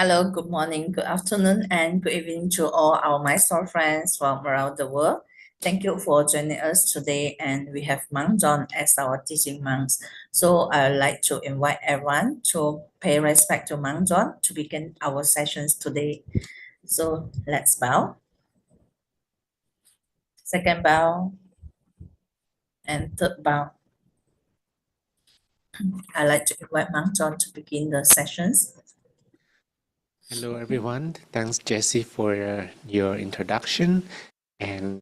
Hello, good morning, good afternoon, and good evening to all our Mysore friends from around the world. Thank you for joining us today, and we have Monk John as our teaching monks. So I'd like to invite everyone to pay respect to Monk John to begin our sessions today. So let's bow. Second bow and third bow. I'd like to invite Monk John to begin the sessions. Hello, everyone. Thanks, Jesse, for your introduction. And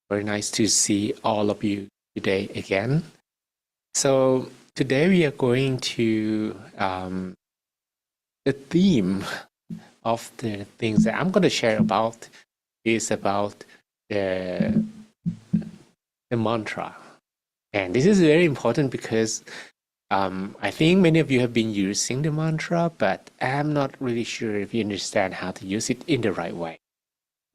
very nice to see all of you today again. So today we are going to, the theme of the things that I'm going to share about is about the mantra. And this is very important because I think many of you have been using the mantra, but I'm not really sure if you understand how to use it in the right way.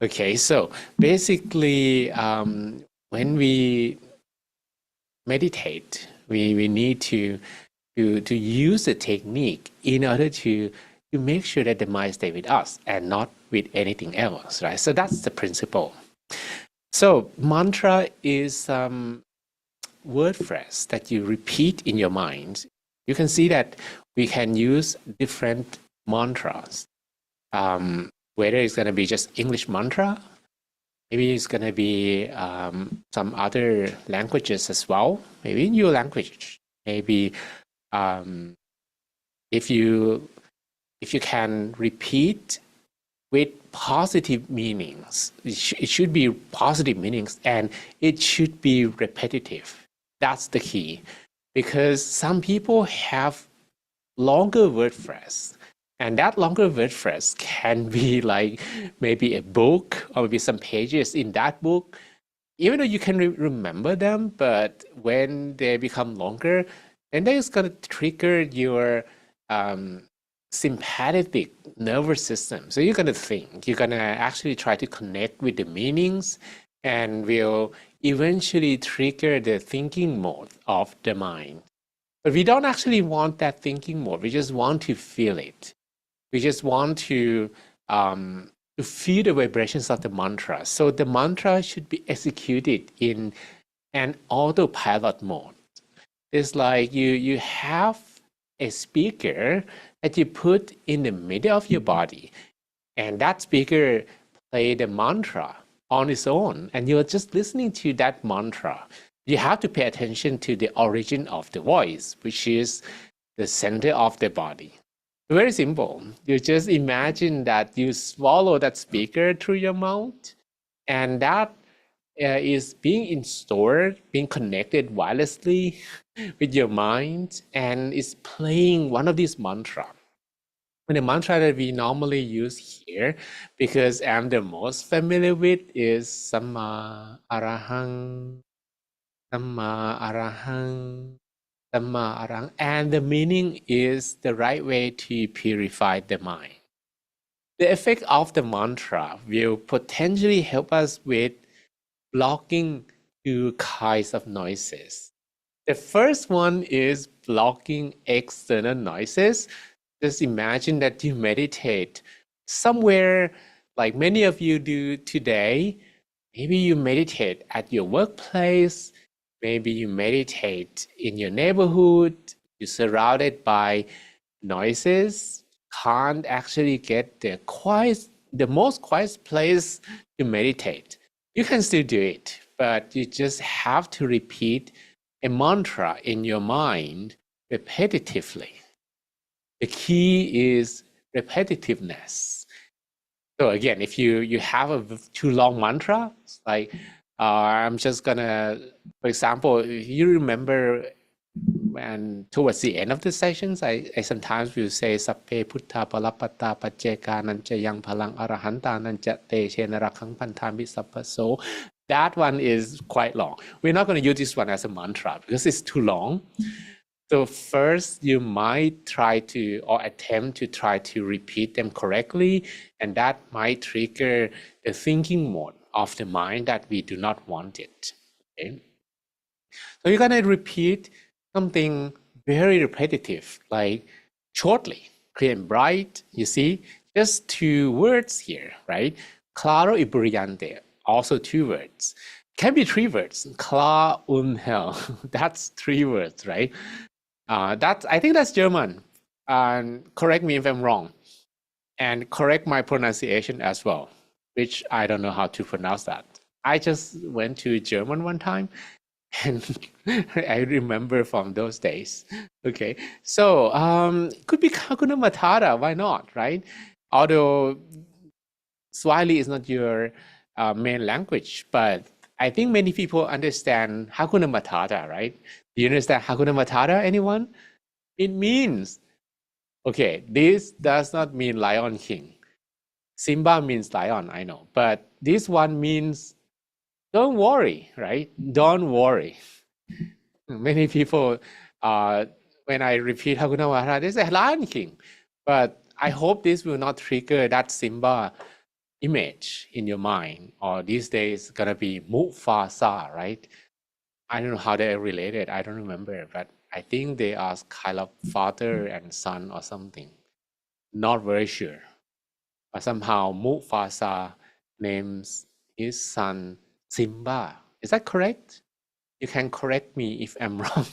Okay, so basically, when we meditate, we need to use the technique in order to make sure that the mind stays with us and not with anything else, right? So that's the principle. So mantra is word phrase that you repeat in your mind. You can see that we can use different mantras, whether it's going to be just English mantra, maybe it's going to be some other languages as well, maybe in your language. Maybe if you can repeat with positive meanings, it should be positive meanings, and it should be repetitive. That's the key, because some people have longer word phrase, and that longer word phrase can be like maybe a book or maybe some pages in that book, even though you can remember them, but when they become longer, then it's going to trigger your sympathetic nervous system. So you're going to think, you're going to actually try to connect with the meanings, and will eventually trigger the thinking mode of the mind. But we don't actually want that thinking mode. We just want to feel it. We just want to feel the vibrations of the mantra. So the mantra should be executed in an autopilot mode. It's like you have a speaker that you put in the middle of your body, and that speaker play the mantra on its own, and you're just listening to that mantra. You have to pay attention to the origin of the voice, which is the center of the body. Very simple. You just imagine that you swallow that speaker through your mouth, and that is being installed, being connected wirelessly with your mind, and is playing one of these mantras. And the mantra that we normally use here, because I'm the most familiar with, is Samma Arahang, Samma Arahang, Samma Arahang. And the meaning is the right way to purify the mind. The effect of the mantra will potentially help us with blocking two kinds of noises. The first one is blocking external noises. Just imagine that you meditate somewhere like many of you do today. Maybe you meditate at your workplace. Maybe you meditate in your neighborhood. You're surrounded by noises. Can't actually get the most quiet place to meditate. You can still do it, but you just have to repeat a mantra in your mind repetitively. The key is repetitiveness. So again, if you have a too long mantra, it's like I'm just gonna, for example, if you remember, and towards the end of the sessions, I sometimes will say Sappe Putta Palapatta Pacheka Nancha Yang Palang Arahanta Nancha Te Shenarakhang Pantami Sappaso. That one is quite long. We're not going to use this one as a mantra because it's too long. So first, you might try to or attempt to try to repeat them correctly, and that might trigger the thinking mode of the mind that we do not want it. Okay? So you're going to repeat something very repetitive, like shortly, clear and bright. You see, just two words here, right? Claro y brillante, also two words. Can be three words. Klar und hell. That's three words, right? I think that's German. And correct me if I'm wrong. And correct my pronunciation as well, which I don't know how to pronounce that. I just went to German one time and I remember from those days. Okay, so could be Hakuna Matata, why not, right? Although Swahili is not your main language, but I think many people understand Hakuna Matata, right? Do you understand Hakuna Matata, anyone? It means, okay, this does not mean Lion King. Simba means lion, I know, but this one means don't worry, right? Don't worry. Many people, when I repeat Hakuna Matata, they say Lion King, but I hope this will not trigger that Simba image in your mind, or these days gonna be Mufasa, right? I don't know how they're related. I don't remember, but I think they are kind of father and son or something. Not very sure. But somehow Mufasa names his son Simba. Is that correct? You can correct me if I'm wrong.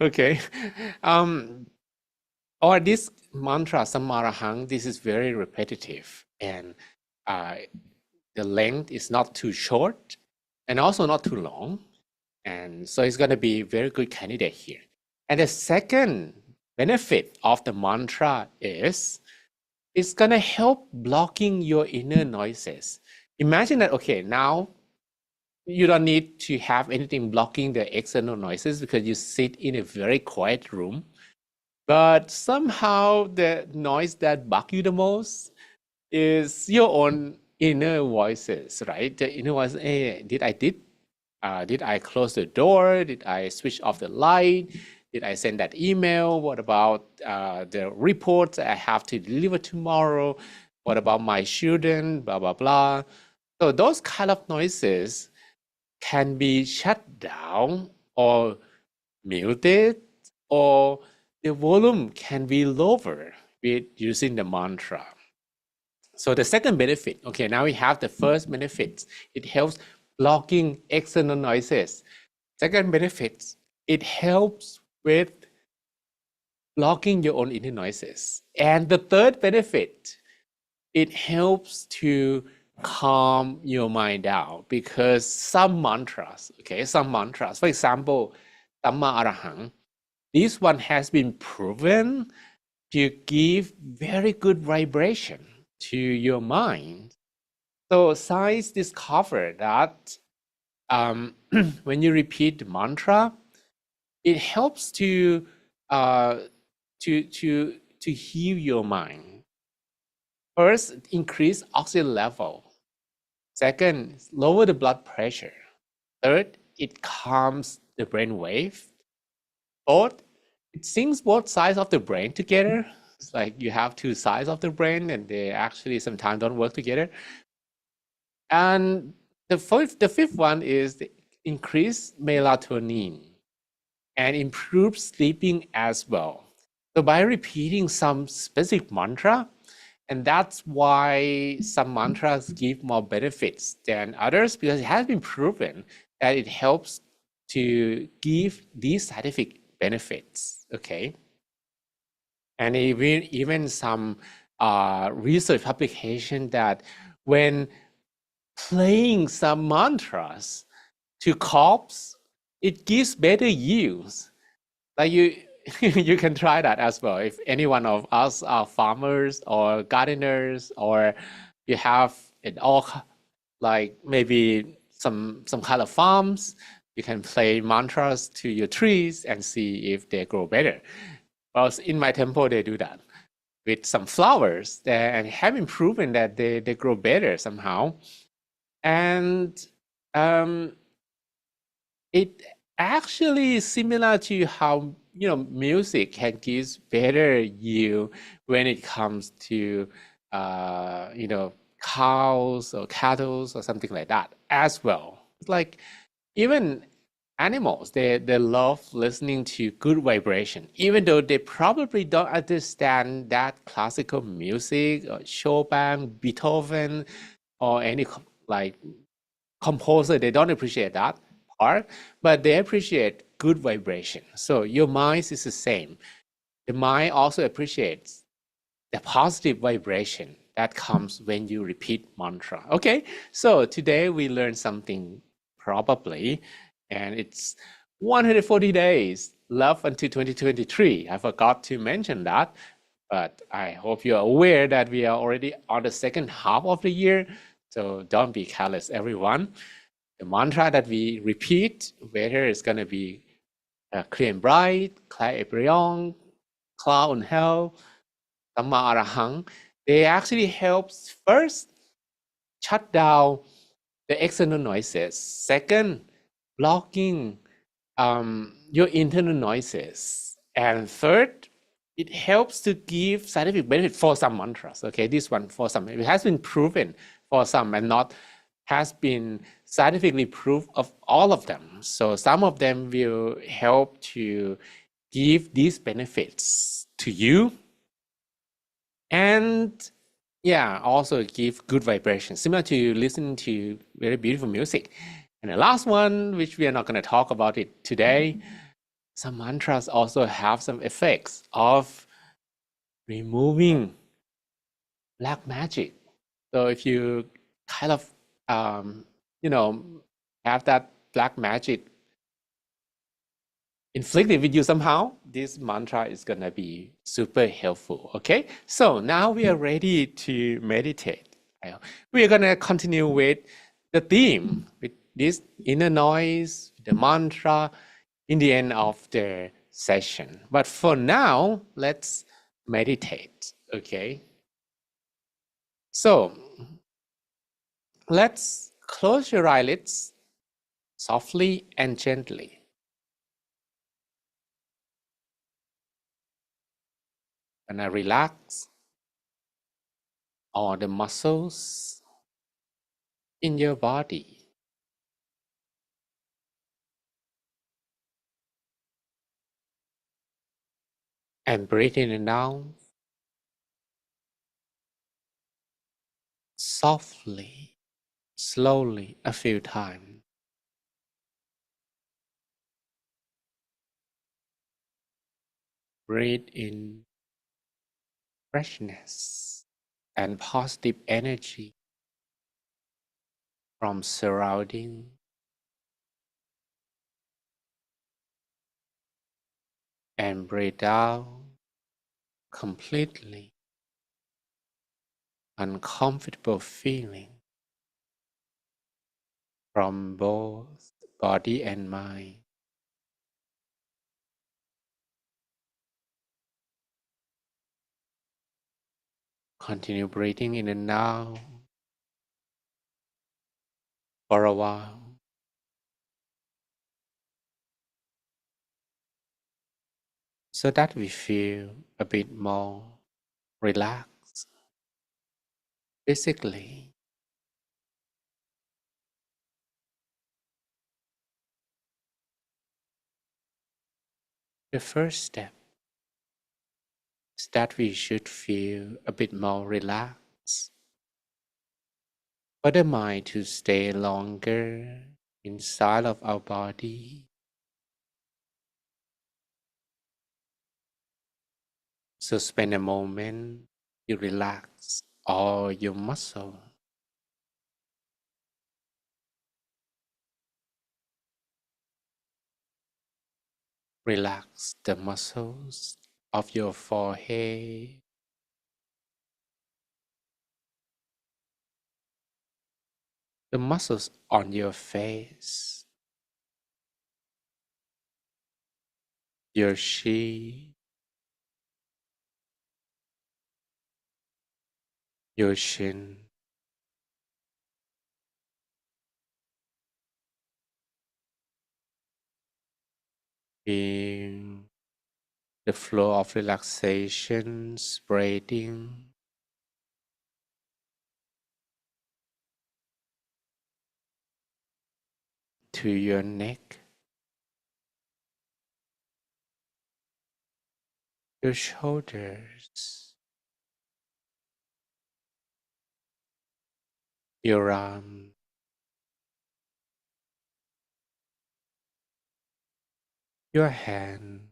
Okay. Um, or this mantra, Samarahang, this is very repetitive and uh, the length is not too short and also not too long. And so it's going to be a very good candidate here. And the second benefit of the mantra is it's going to help blocking your inner noises. Imagine that, okay, now you don't need to have anything blocking the external noises because you sit in a very quiet room. But somehow the noise that bug you the most is your own inner voices, right? The inner voice, hey, did I close the door? Did I switch off the light? Did I send that email? What about the reports I have to deliver tomorrow? What about my children? Blah, blah, blah. So those kind of noises can be shut down or muted, or the volume can be lower with using the mantra. So the second benefit, okay, now we have the first benefit. It helps blocking external noises. Second benefit, it helps with blocking your own inner noises. And the third benefit, it helps to calm your mind down because some mantras, for example, Dhamma Arahang, this one has been proven to give very good vibration to your mind. So science discovered that when you repeat the mantra, it helps to heal your mind. First, increase oxygen level. Second, lower the blood pressure. Third, it calms the brain wave. Fourth, it syncs both sides of the brain together. It's like you have two sides of the brain and they actually sometimes don't work together. And the fifth one is the increased melatonin and improve sleeping as well. So by repeating some specific mantra, and that's why some mantras give more benefits than others because it has been proven that it helps to give these scientific benefits. Okay, and even some research publication that when playing some mantras to crops, it gives better yields. Like you, you can try that as well. If any one of us are farmers or gardeners, or you have it all, like maybe some kind of farms, you can play mantras to your trees and see if they grow better. Well, in my temple, they do that with some flowers and have been proven that they grow better somehow. And it actually is similar to how music can give better yield when it comes to cows or cattle or something like that as well. It's like even animals. They love listening to good vibration, even though they probably don't understand that classical music or Chopin, Beethoven, or any like composer. They don't appreciate that part, but they appreciate good vibration. So your mind is the same. The mind also appreciates the positive vibration that comes when you repeat mantra. Okay, so today we learned something probably, and it's 140 days love until 2023. I forgot to mention that, but I hope you're aware that we are already on the second half of the year. So don't be careless, everyone. The mantra that we repeat, whether it's going to be clear and bright, clear and beyond, cloud and hell, Samma Arahang, they actually helps first shut down the external noises. Second, blocking your internal noises. And third, it helps to give scientific benefit for some mantras. Okay, this one for some, it has been proven for some and not has been scientifically proved of all of them. So some of them will help to give these benefits to you and yeah, also give good vibration, similar to listening to very beautiful music. And the last one, which we are not going to talk about it today, some mantras also have some effects of removing black magic. So if you kind of, you know, have that black magic inflicted with you somehow, this mantra is going to be super helpful. Okay, so now we are ready to meditate. We are going to continue with the theme, with this inner noise, the mantra, in the end of the session. But for now, let's meditate. Okay, so let's close your eyelids softly and gently. And I relax all the muscles in your body. And breathe in and out softly, slowly a few times. Breathe in freshness and positive energy from surrounding. And breathe out completely uncomfortable feeling from both body and mind. Continue breathing in and out for a while, so that we feel a bit more relaxed physically. The first step is that we should feel a bit more relaxed for the mind to stay longer inside of our body. So spend a moment to relax all your muscle. Relax the muscles of your forehead, the muscles on your face, your chin, your chin. Feel the flow of relaxation spreading to your neck, your shoulders, your arms, your hands,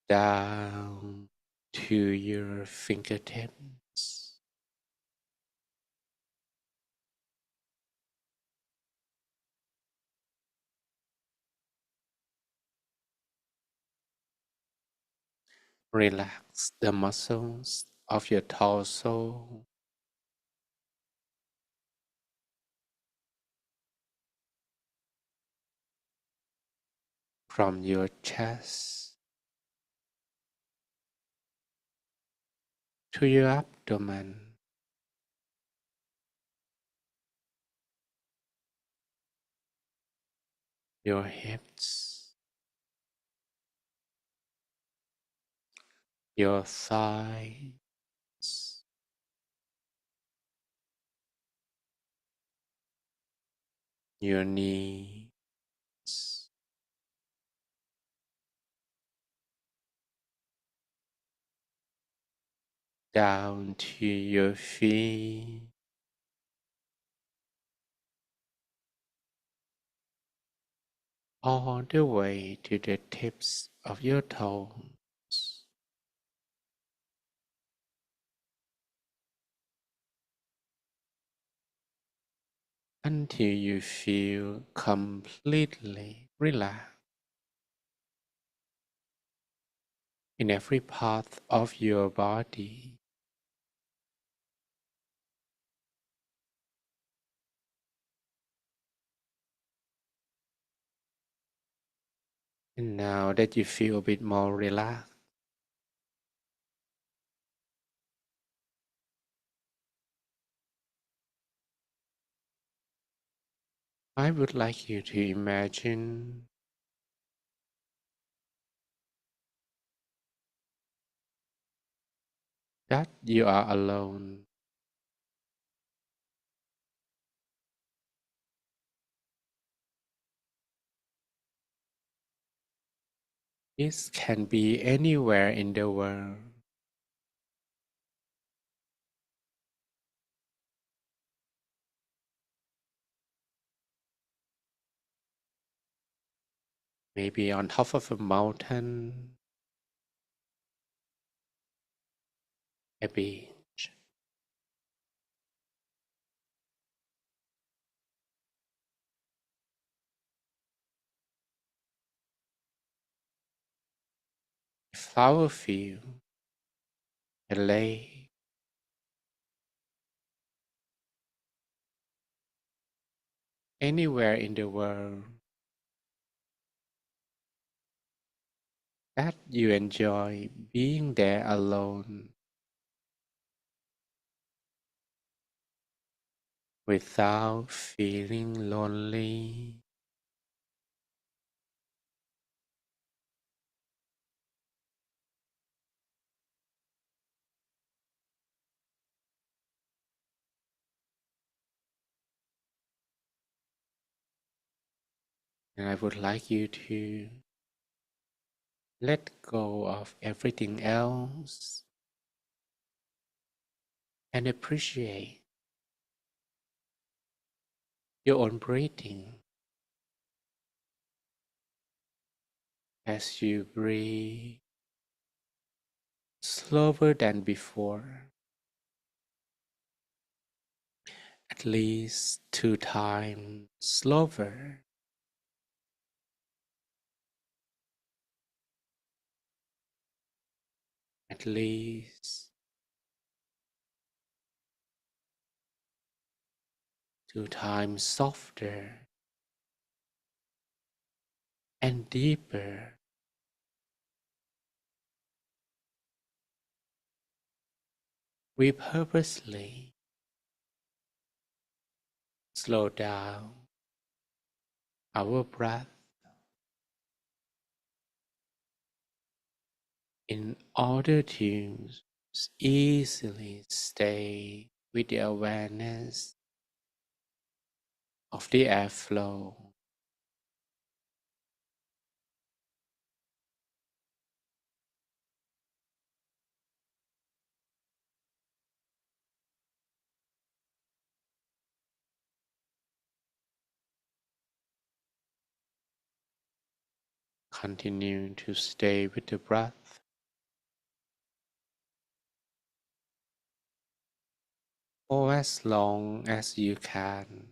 down to your fingertips, relax the muscles of your torso, from your chest to your abdomen, your hips, your thighs, your knees, down to your feet, all the way to the tips of your toes, until you feel completely relaxed in every part of your body. And now that you feel a bit more relaxed, I would like you to imagine that you are alone. This can be anywhere in the world, maybe on top of a mountain, a beach, a flower field, a lake, anywhere in the world that you enjoy being there alone without feeling lonely. And I would like you to let go of everything else and appreciate your own breathing as you breathe slower than before, at least 2 times slower, at least 2 times softer and deeper. We purposely slow down our breath in order to easily stay with the awareness of the airflow. Continue to stay with the breath for as long as you can,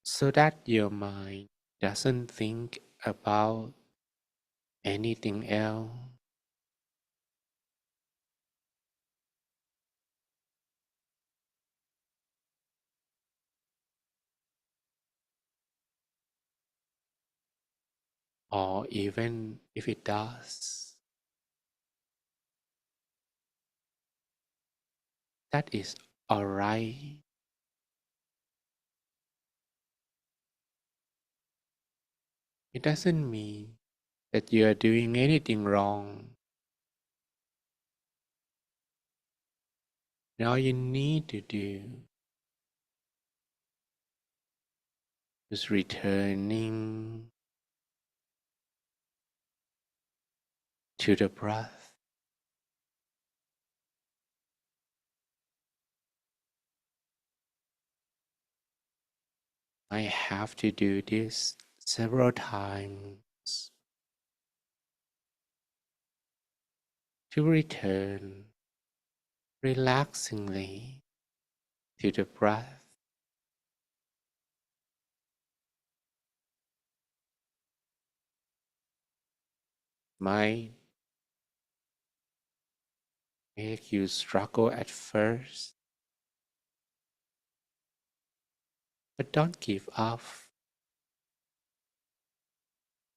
so that your mind doesn't think about anything else or even if it does, that is alright. It doesn't mean that you are doing anything wrong. And all you need to do is returning to the breath. I have to do this several times to return relaxingly to the breath. Might make you struggle at first, but don't give up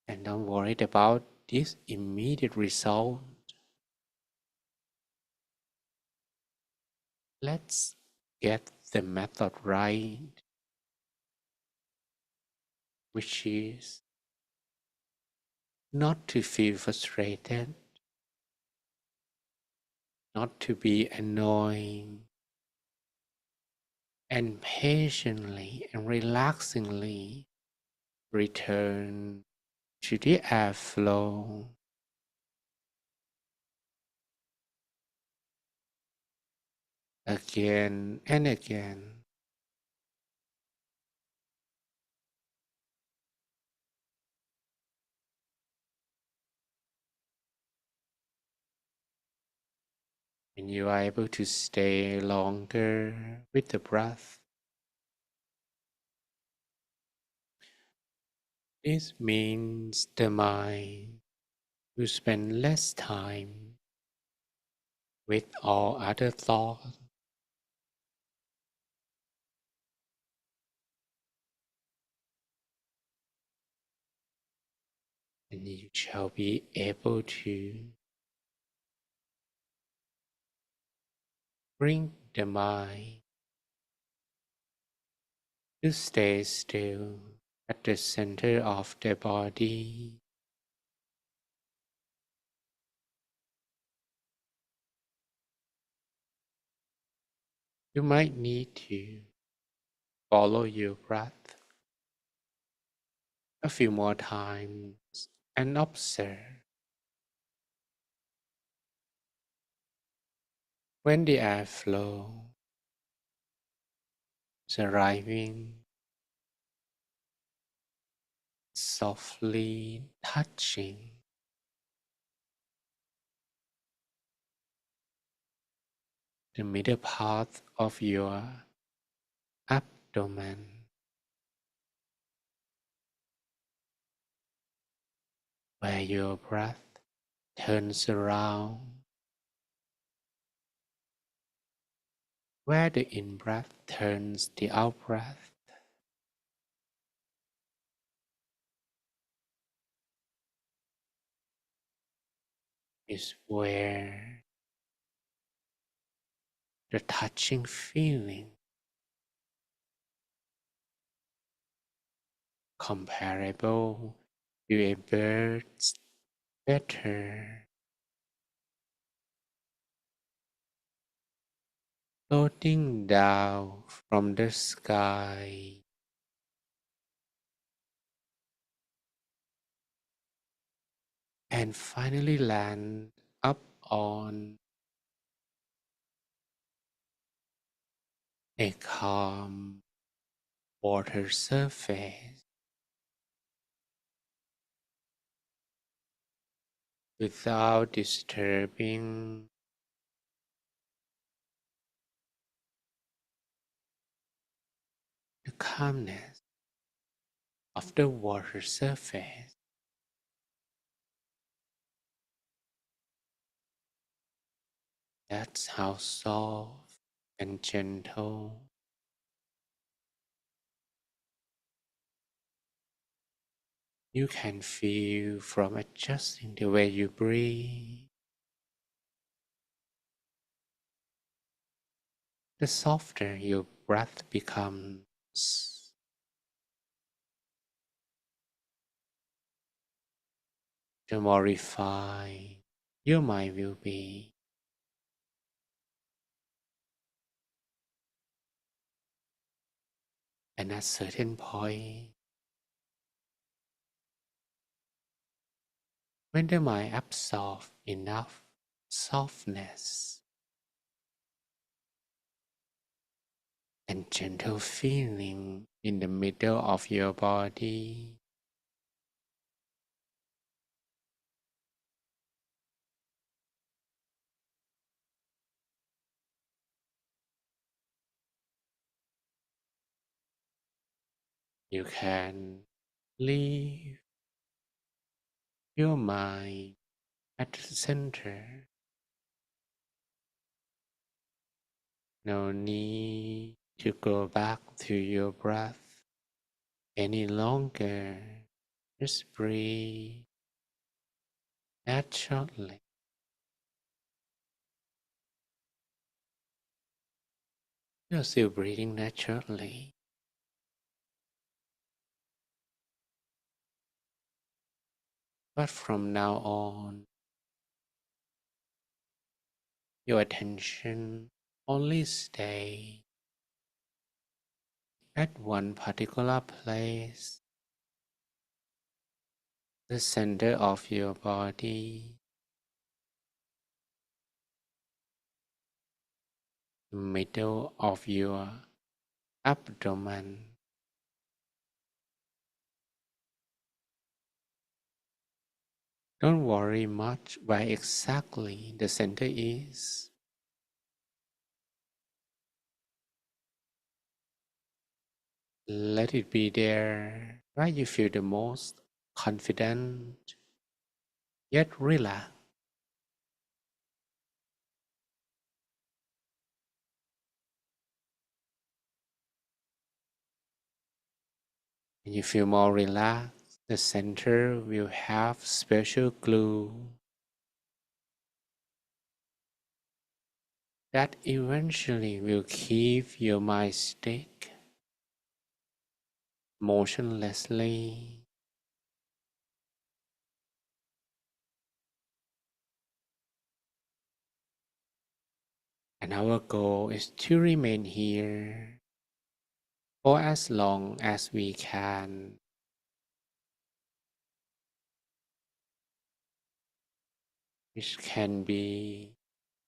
and don't worry about this immediate result. Let's get the method right, which is not to feel frustrated, not to be annoying, and patiently and relaxingly return to the airflow again and again. When you are able to stay longer with the breath, this means the mind will spend less time with all other thoughts, and you shall be able to bring the mind to stay still at the center of the body. You might need to follow your breath a few more times and observe when the airflow is arriving, softly touching the middle part of your abdomen, where your breath turns around, where the in-breath turns the out-breath, is where the touching feeling comparable to a bird's feather floating down from the sky and finally land up on a calm water surface without disturbing the calmness of the water surface. That's how soft and gentle you can feel from adjusting the way you breathe. The softer your breath becomes, the more refined your mind will be. And at a certain point, when the mind absorbs enough softness and gentle feeling in the middle of your body, you can leave your mind at the center. No need to go back to your breath any longer. Just breathe naturally. You're still breathing naturally, but from now on, your attention only stay at one particular place, the center of your body, the middle of your abdomen. Don't worry much where exactly the center is. Let it be there where you feel the most confident yet relaxed. When you feel more relaxed, the center will have special glue that eventually will keep your mind stick motionlessly. And our goal is to remain here for as long as we can, which can be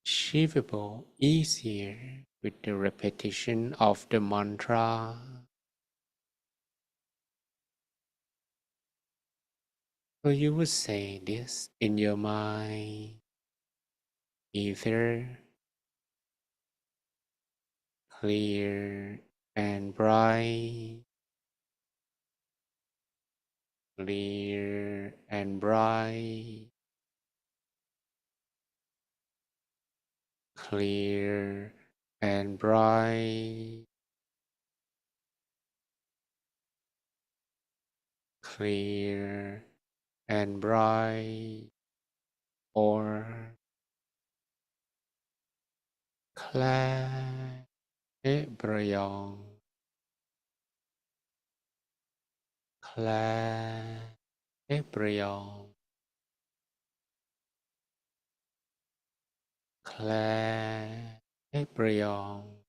achievable easier with the repetition of the mantra. So you would say this in your mind, either clear and bright, clear and bright, clear and bright, clear and bright, or clear brilliant, clear brilliant, clear Hết Brion,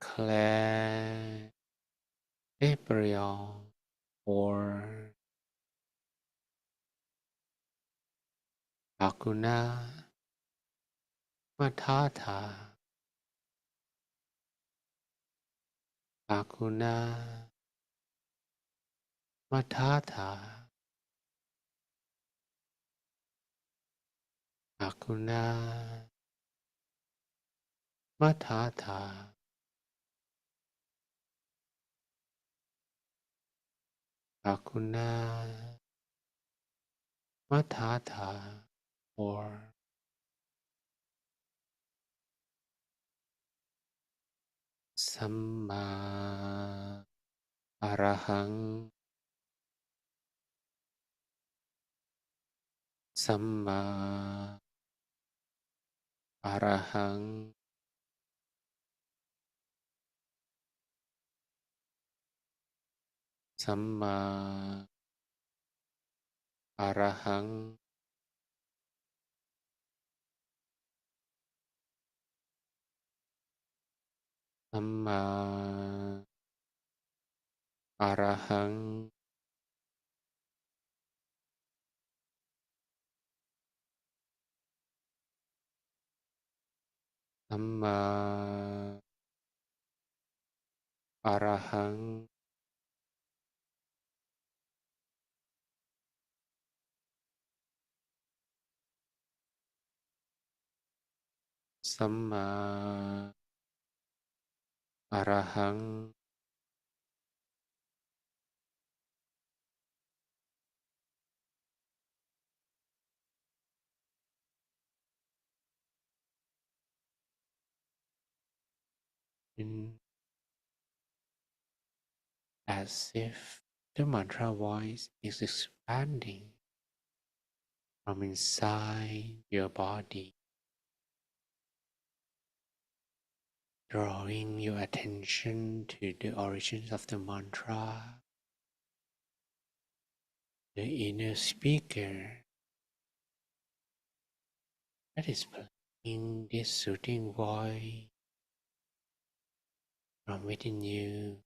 Claire, Hết Brion, or Hakuna Matata, Hakuna Matata, Hakuna Matata, Hakuna Matata, or Samma Arahang, Samma Arahang, Samma Arahang, Samma Arahang, Samma Arahang, Samma Arahang, in as if the mantra voice is expanding from inside your body, drawing your attention to the origins of the mantra, the inner speaker that is playing this soothing voice from within you.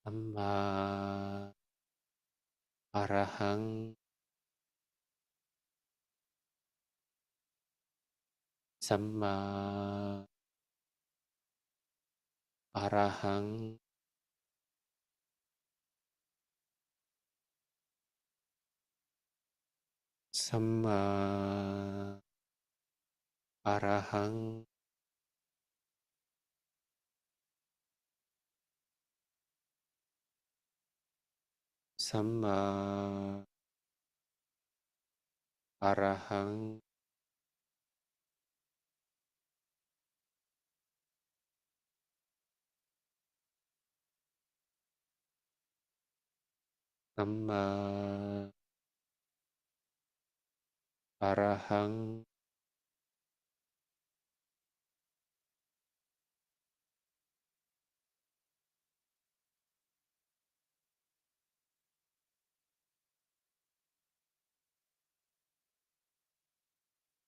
Samma Arahang, Samma Arahang, Samma Arahang, Samma Arahang, Samma Arahang,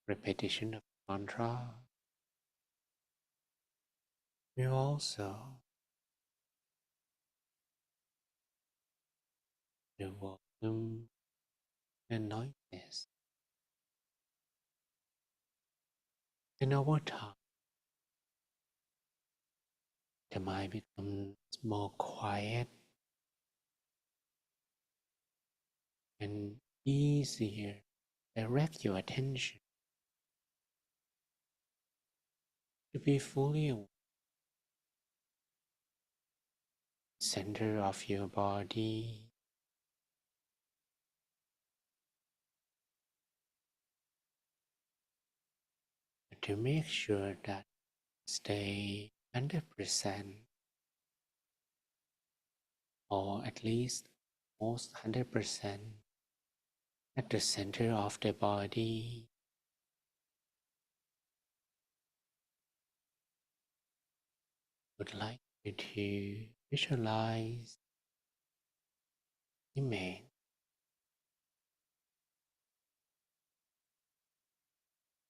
repetition of mantra will also the volume and noises. And over time, the mind becomes more quiet and easier. Direct your attention to be fully aware, center of your body, to make sure that stay 100% or at least most 100% at the center of the body. Would like you to visualize image.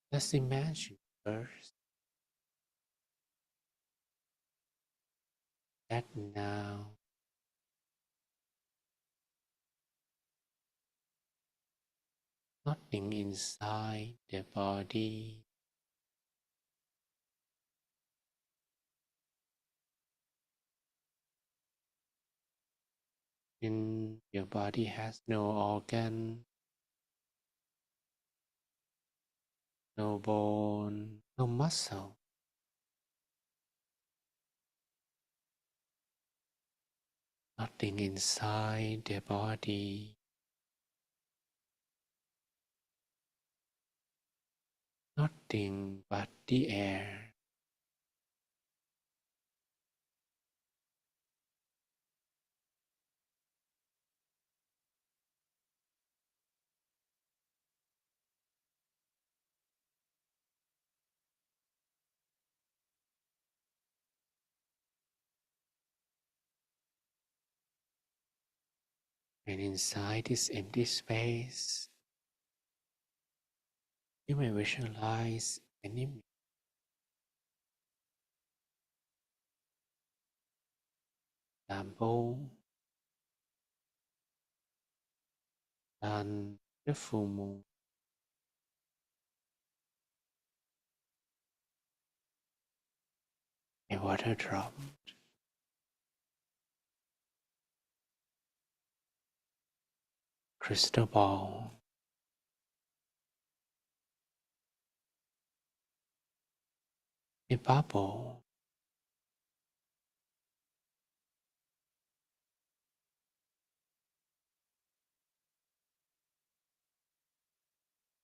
Let's imagine first that now nothing inside the body in your body has no organ, no bone, no muscle. Nothing inside the body, nothing but the air. And inside this empty space, you may visualize an image, example, sun, the full moon, a water drop, crystal ball, a bubble.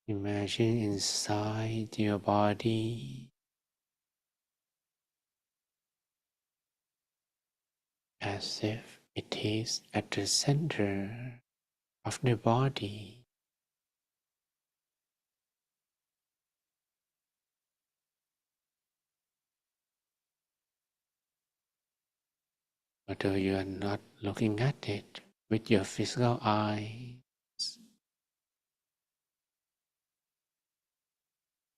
Imagine inside your body as if it is at the center of the body. Although you are not looking at it with your physical eyes,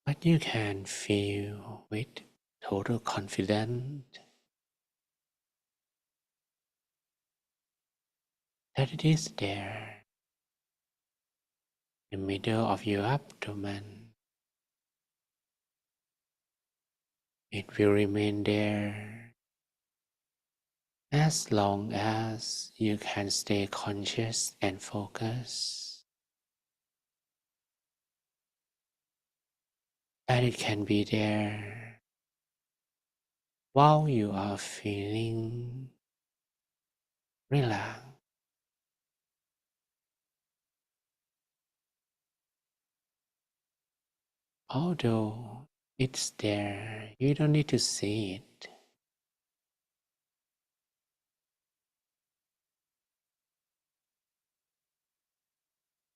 but you can feel with total confidence that it is there, in the middle of your abdomen. It will remain there as long as you can stay conscious and focused. And it can be there while you are feeling relaxed. Although it's there, you don't need to see it.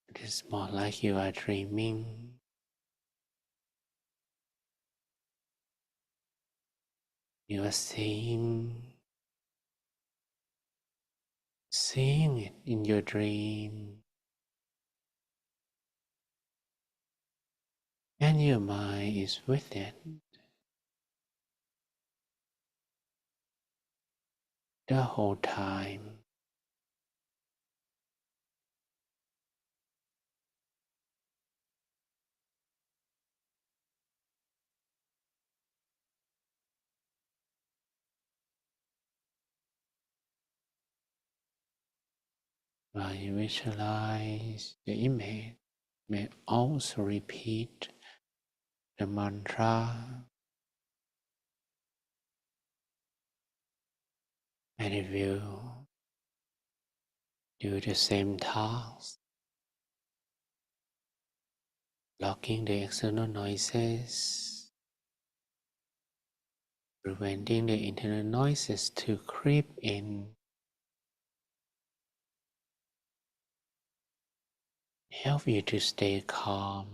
It is more like you are dreaming. You are seeing it in your dream, and your mind is with it the whole time. While you visualize the image, may also repeat the mantra, and it will do the same task, blocking the external noises, preventing the internal noises to creep in, help you to stay calm.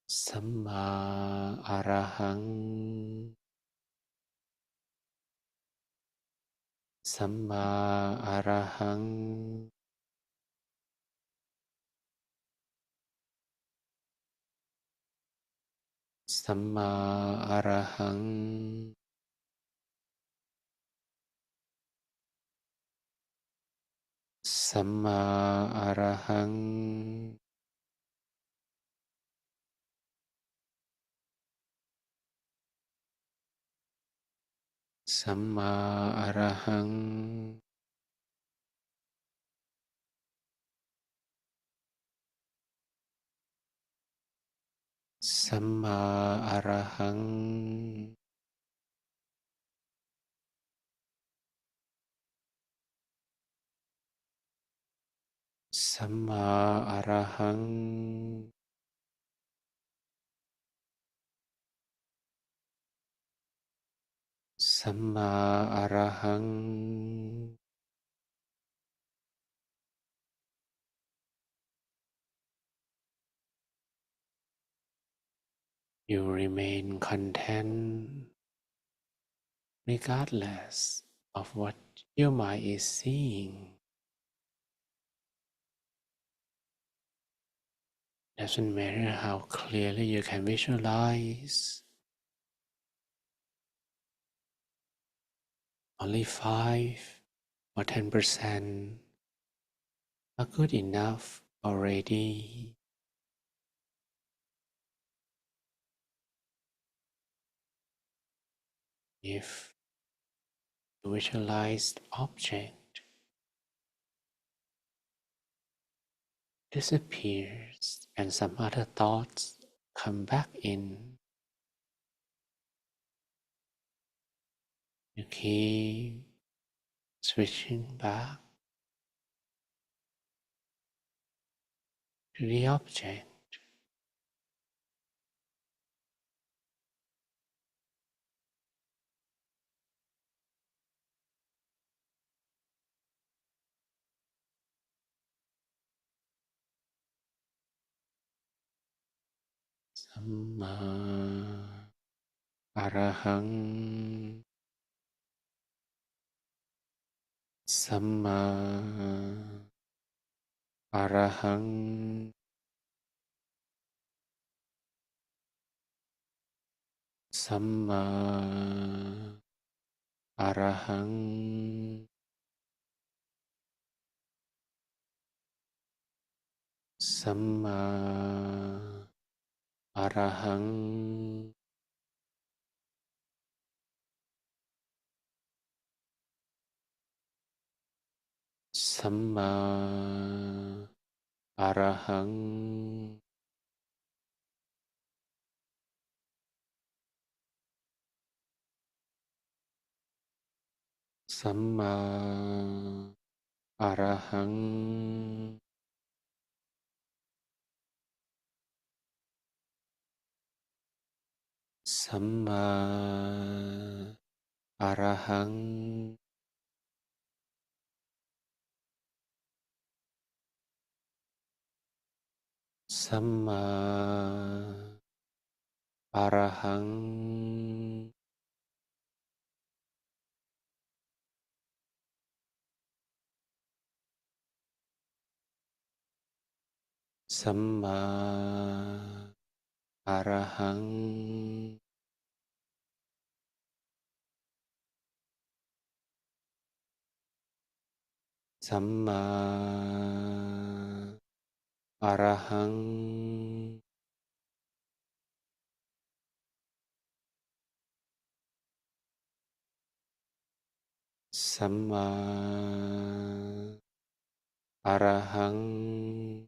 Samma Arahang สัมมาอะระหังสัมมาอะระหังสัมมาอะระหังสัมมาอะระหังสัมมาอะระหังสัมมาอะระหังสัมมาอะระหัง You remain content regardless of what your mind is seeing. Doesn't matter how clearly you can visualize. Only 5 or 10% are good enough already. If the visualized object disappears and some other thoughts come back in, you keep switching back to the object. Samma Arahang Samma Arahang Samma Arahang Samma Arahang Samma Arahang Samma Arahang Samma Arahang Samma Arahang Samma Arahang Samma Arahang Samma Arahang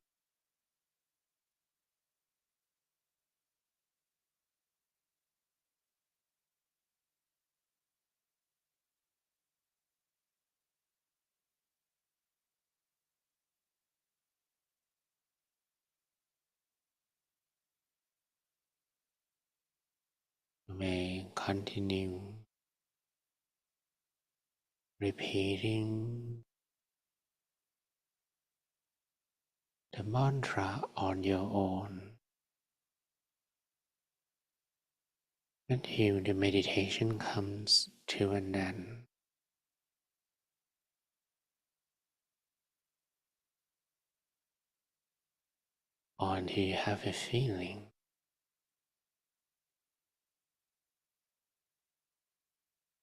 You may continue repeating the mantra on your own until the meditation comes to an end. or until you have a feeling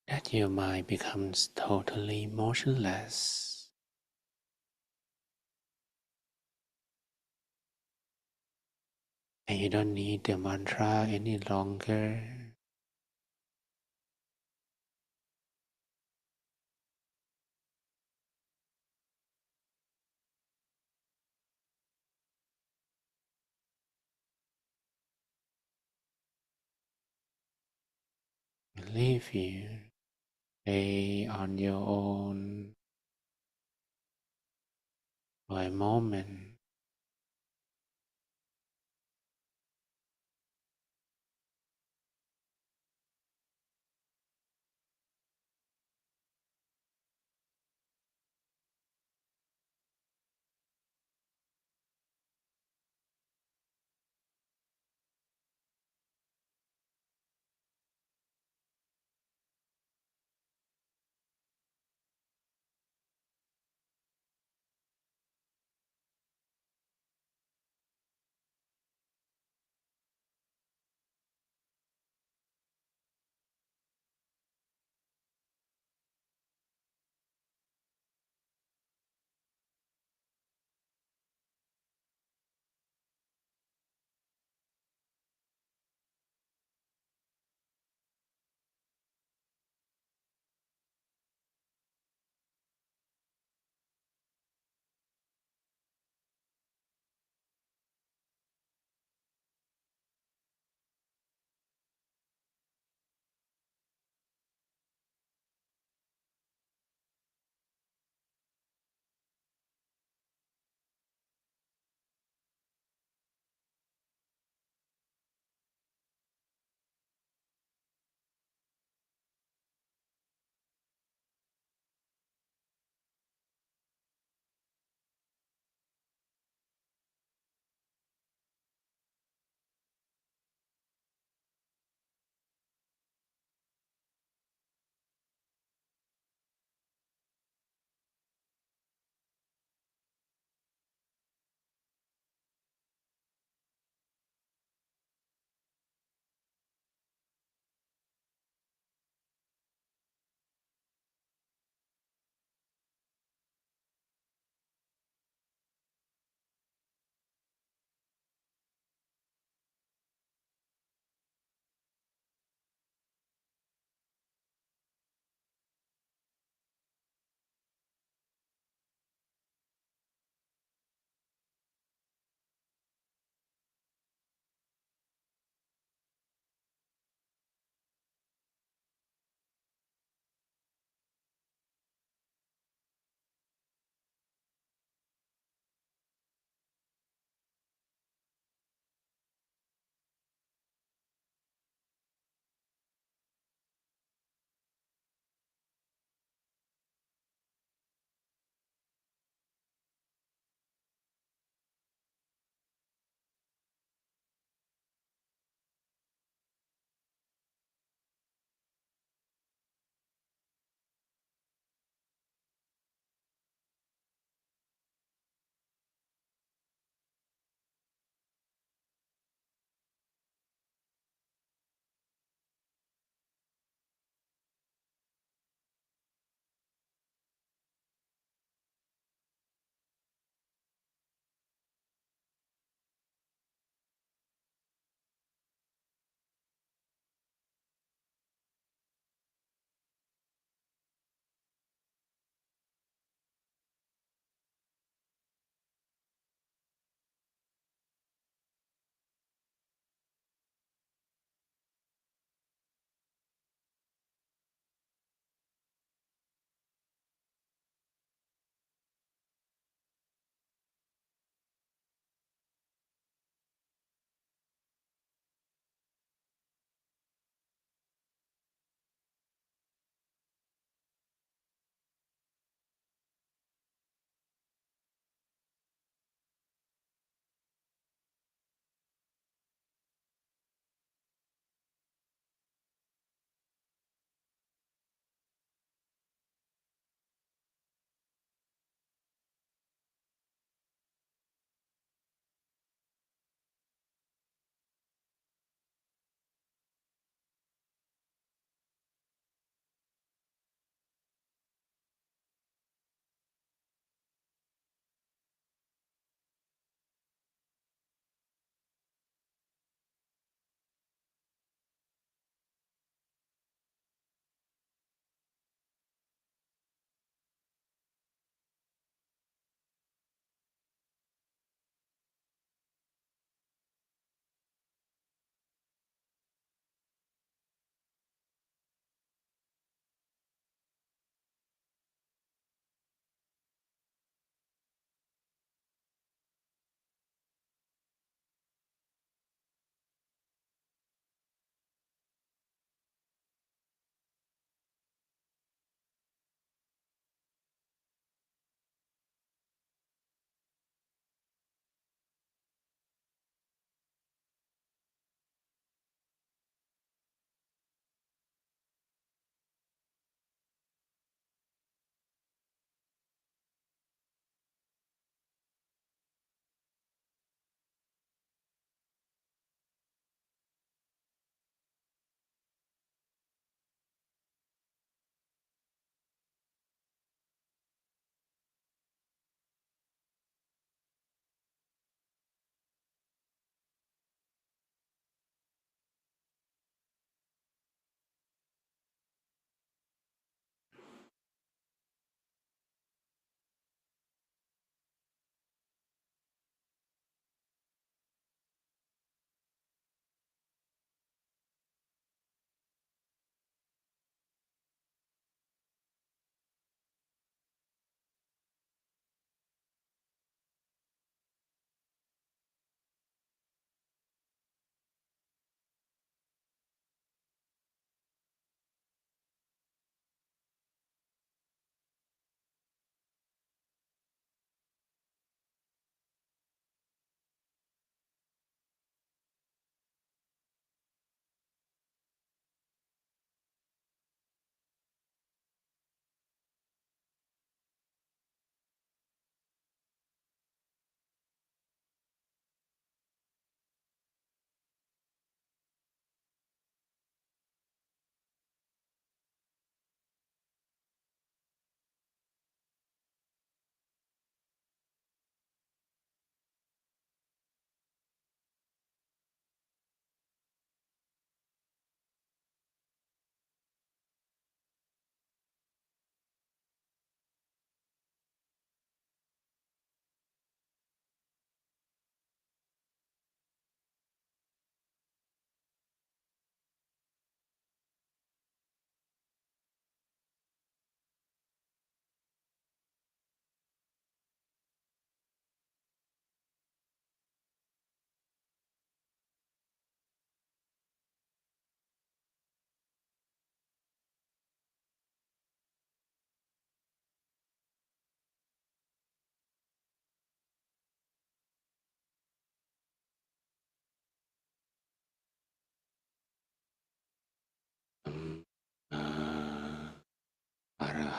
that your mind becomes totally motionless, and you don't need the mantra any longer. Leave you stay on your own for a moment.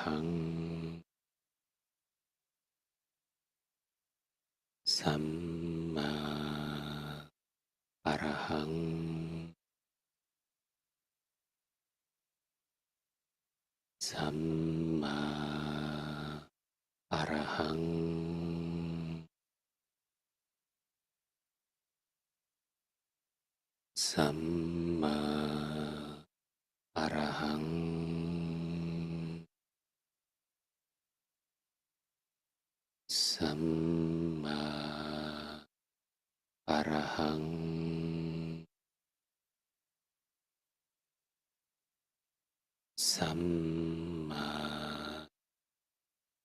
หังสัมมาอรหังสัมมาอรหังสัมมาอรหังสัมมาอรหังสัมมา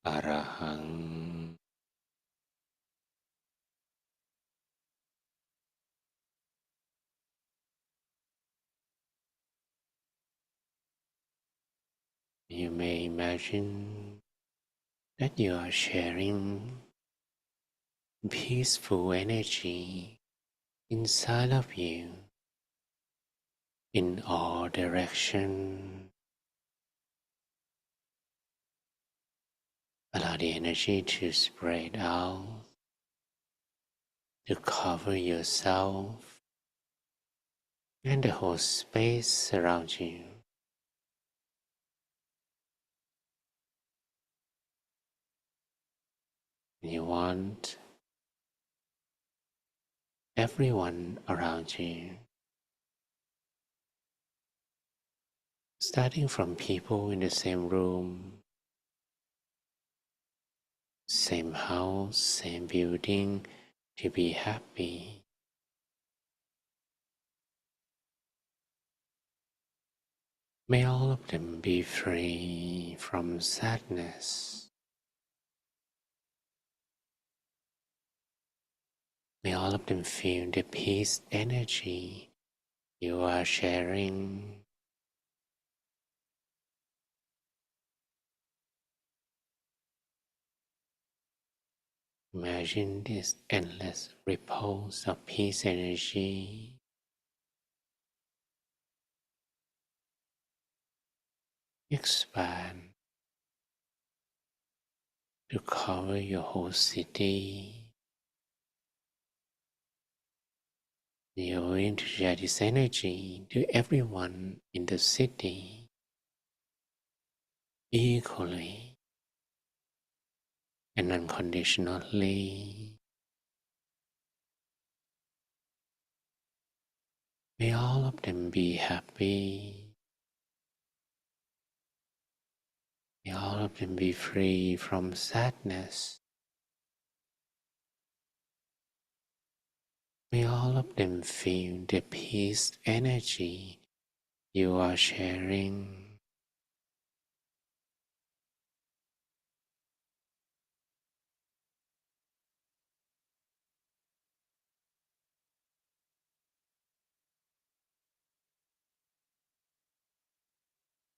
อรหัง You may imagine that you are sharing peaceful energy inside of you in all directions. Allow the energy to spread out to cover yourself and the whole space around you. You want everyone around you, starting from people in the same room, same house, same building, to be happy. May all of them be free from sadness. May all of them feel the peace energy you are sharing. Imagine this endless ripples of peace energy expand to cover your whole city. You're going to share this energy to everyone in the city equally and unconditionally. May all of them be happy. May all of them be free from sadness. May all of them feel the peace energy you are sharing.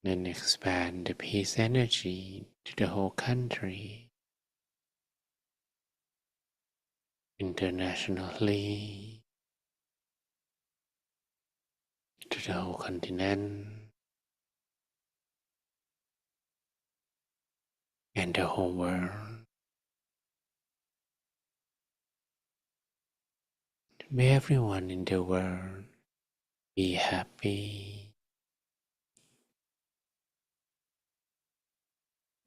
Then expand the peace energy to the whole country, internationally, to the whole continent, and the whole world. May everyone in the world be happy.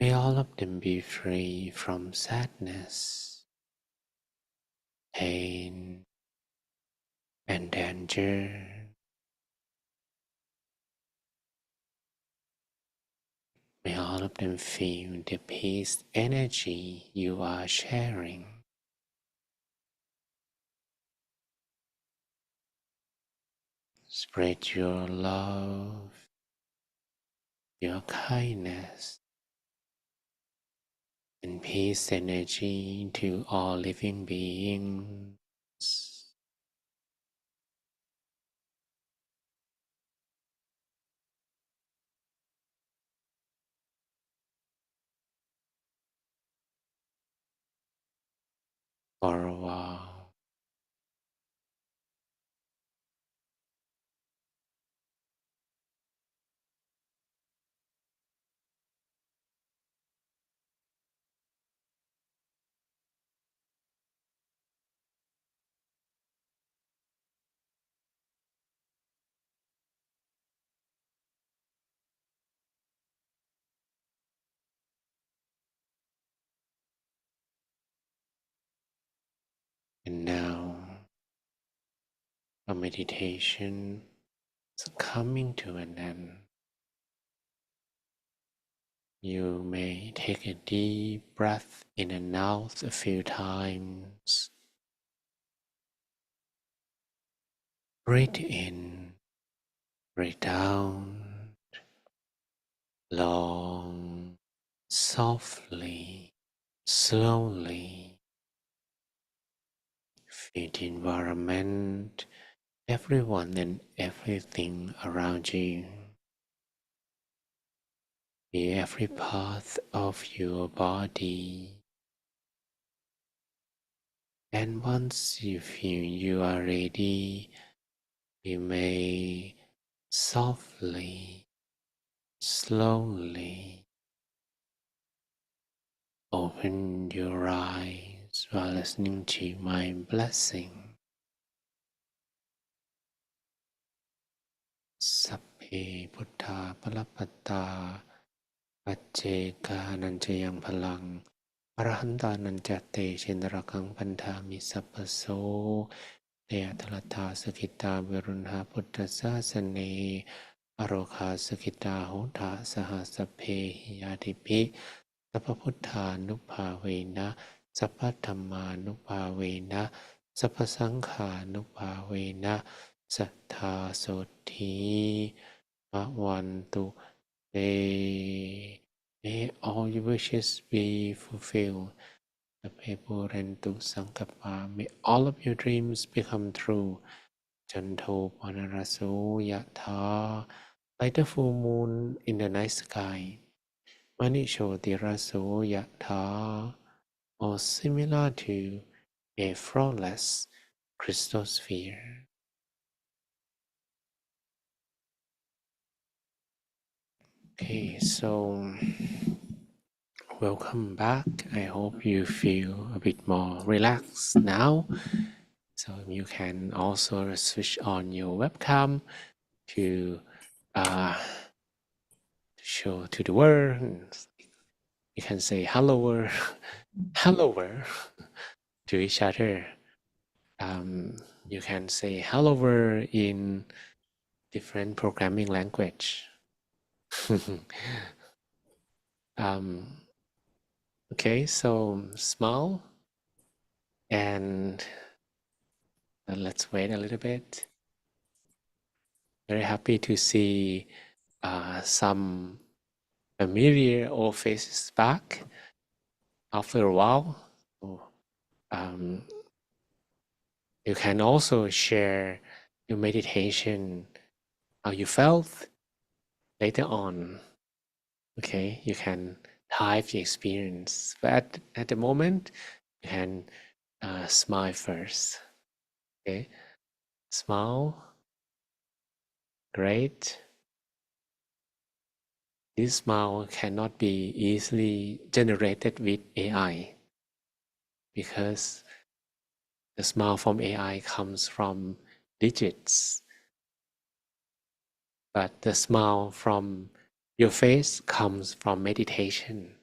May all of them be free from sadness, pain, and danger. May all of them feel the peace energy you are sharing. Spread your love, your kindness, and peace energy to all living beings. For a while, our meditation is coming to an end. You may take a deep breath in and out a few times. Breathe in, breathe down, long, softly, slowly. Feel the environment, everyone and everything around you. Feel every part of your body. And once you feel you are ready, you may softly, slowly open your eyes while listening to my blessing. Sapphe Buddha Palappata Paccheka Nanjayang Palang Arahanta Nanjate Chindarakang Pandhami Sappaso Teatalata Sakita Virunha Buddha Sasane Aroka Sakita Hota Saha Sapphe Yadipi Sappaputthānubbhāvena Sappathammanubbhāvena Sappasangkhānubbhāvena Sattha Sothi Bhavantu. May all your wishes be fulfilled. Sapphe-purentu sankappa. May all of your dreams become true. Janto panaraso yatha. Like the full moon in the night sky. Manisho tiraso yatha, or similar to a flawless crystal sphere. Okay, so welcome back. I hope you feel a bit more relaxed now. So you can also switch on your webcam to show to the world. You can say hello world, hello world to each other. You can say hello world in different programming language. Okay, so smile and let's wait a little bit. Very happy to see some familiar old faces back after a while. So, you can also share your meditation, how you felt later on. Okay, you can type the experience, but at the moment, you can smile first. Okay, smile. Great. This smile cannot be easily generated with AI because the smile from AI comes from digits, but the smile from your face comes from meditation.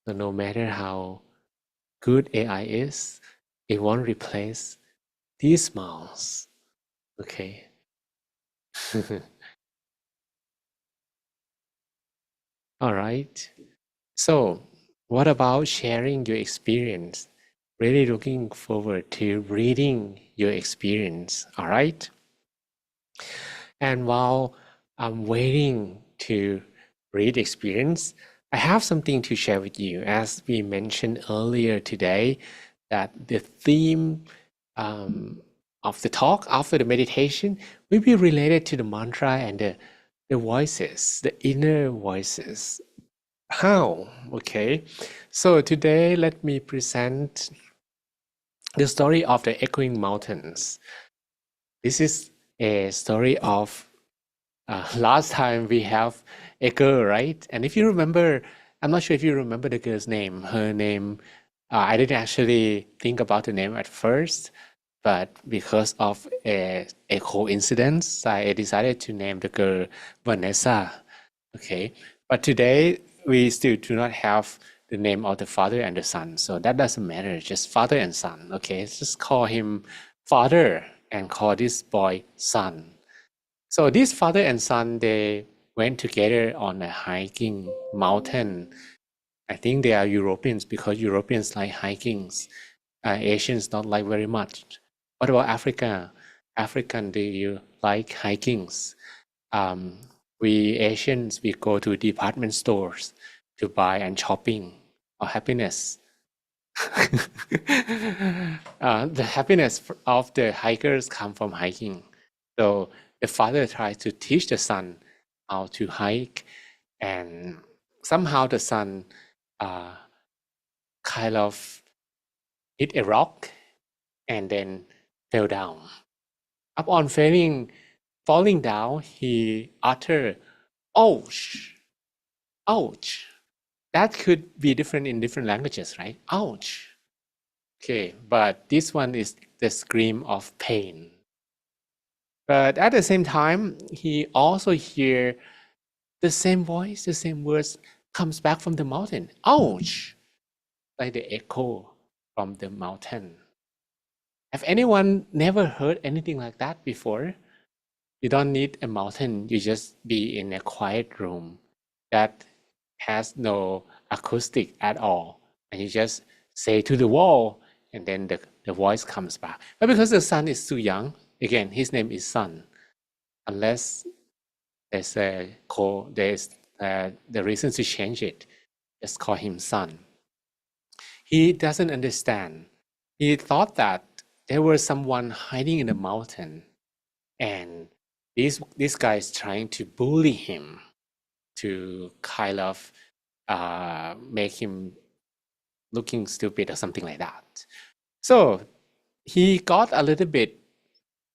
So no matter how good AI is, it won't replace these smiles. Okay. All right. So, what about sharing your experience? Really looking forward to reading your experience. All right. And while I'm waiting to read experience, I have something to share with you. As we mentioned earlier today, that the theme of the talk after the meditation will be related to the mantra and the voices, the inner voices. How? Okay. So today, let me present the story of the echoing mountains. This is a story of last time we have a girl, right? And if you remember, I'm not sure if you remember the girl's name. Her name, I didn't actually think about the name at first, but because of a coincidence, I decided to name the girl Vanessa. Okay, but today we still do not have the name of the father and the son, so that doesn't matter. Just father and son. Okay, let's just call him father. and call this boy son. So this father and son, they went together on a hiking mountain. I think they are Europeans because Europeans like hikings. Asians don't like very much. What about Africa? African, do you like hikings? Um, we Asians, we go to department stores to buy and shopping or happiness. The happiness of the hikers come from hiking. So the father tries to teach the son how to hike, and somehow the son uh, kind of hit a rock and then fell down. Upon falling down, he uttered, "Ouch! Ouch!" That could be different in different languages, right? Ouch! Okay, but this one is the scream of pain. But at the same time, he also hear the same voice, the same words comes back from the mountain. Ouch! Like the echo from the mountain. Have anyone never heard anything like that before? You don't need a mountain. You just be in a quiet room that has no acoustic at all. And you just say to the wall, and then the voice comes back. But because the son is too young, again, his name is son. Unless there's the reason to change it, just call him son. He doesn't understand. He thought that there was someone hiding in the mountain, and this guy is trying to bully him to kind of make him looking stupid or something like that. So he got a little bit